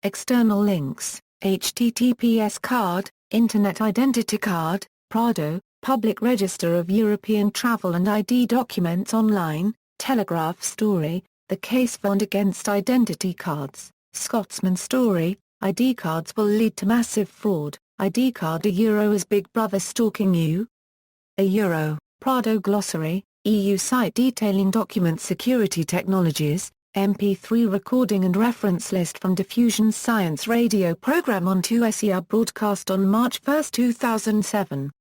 External links, https card, Internet Identity Card, Prado, Public Register of European Travel and ID Documents Online, Telegraph Story, The Case Fund Against Identity Cards, Scotsman Story, ID cards will lead to massive fraud, ID card Euro is Big Brother stalking you? Euro, Prado Glossary, EU site detailing document security technologies, MP3 recording and reference list from Diffusion Science radio program on 2SER broadcast on March 1, 2007.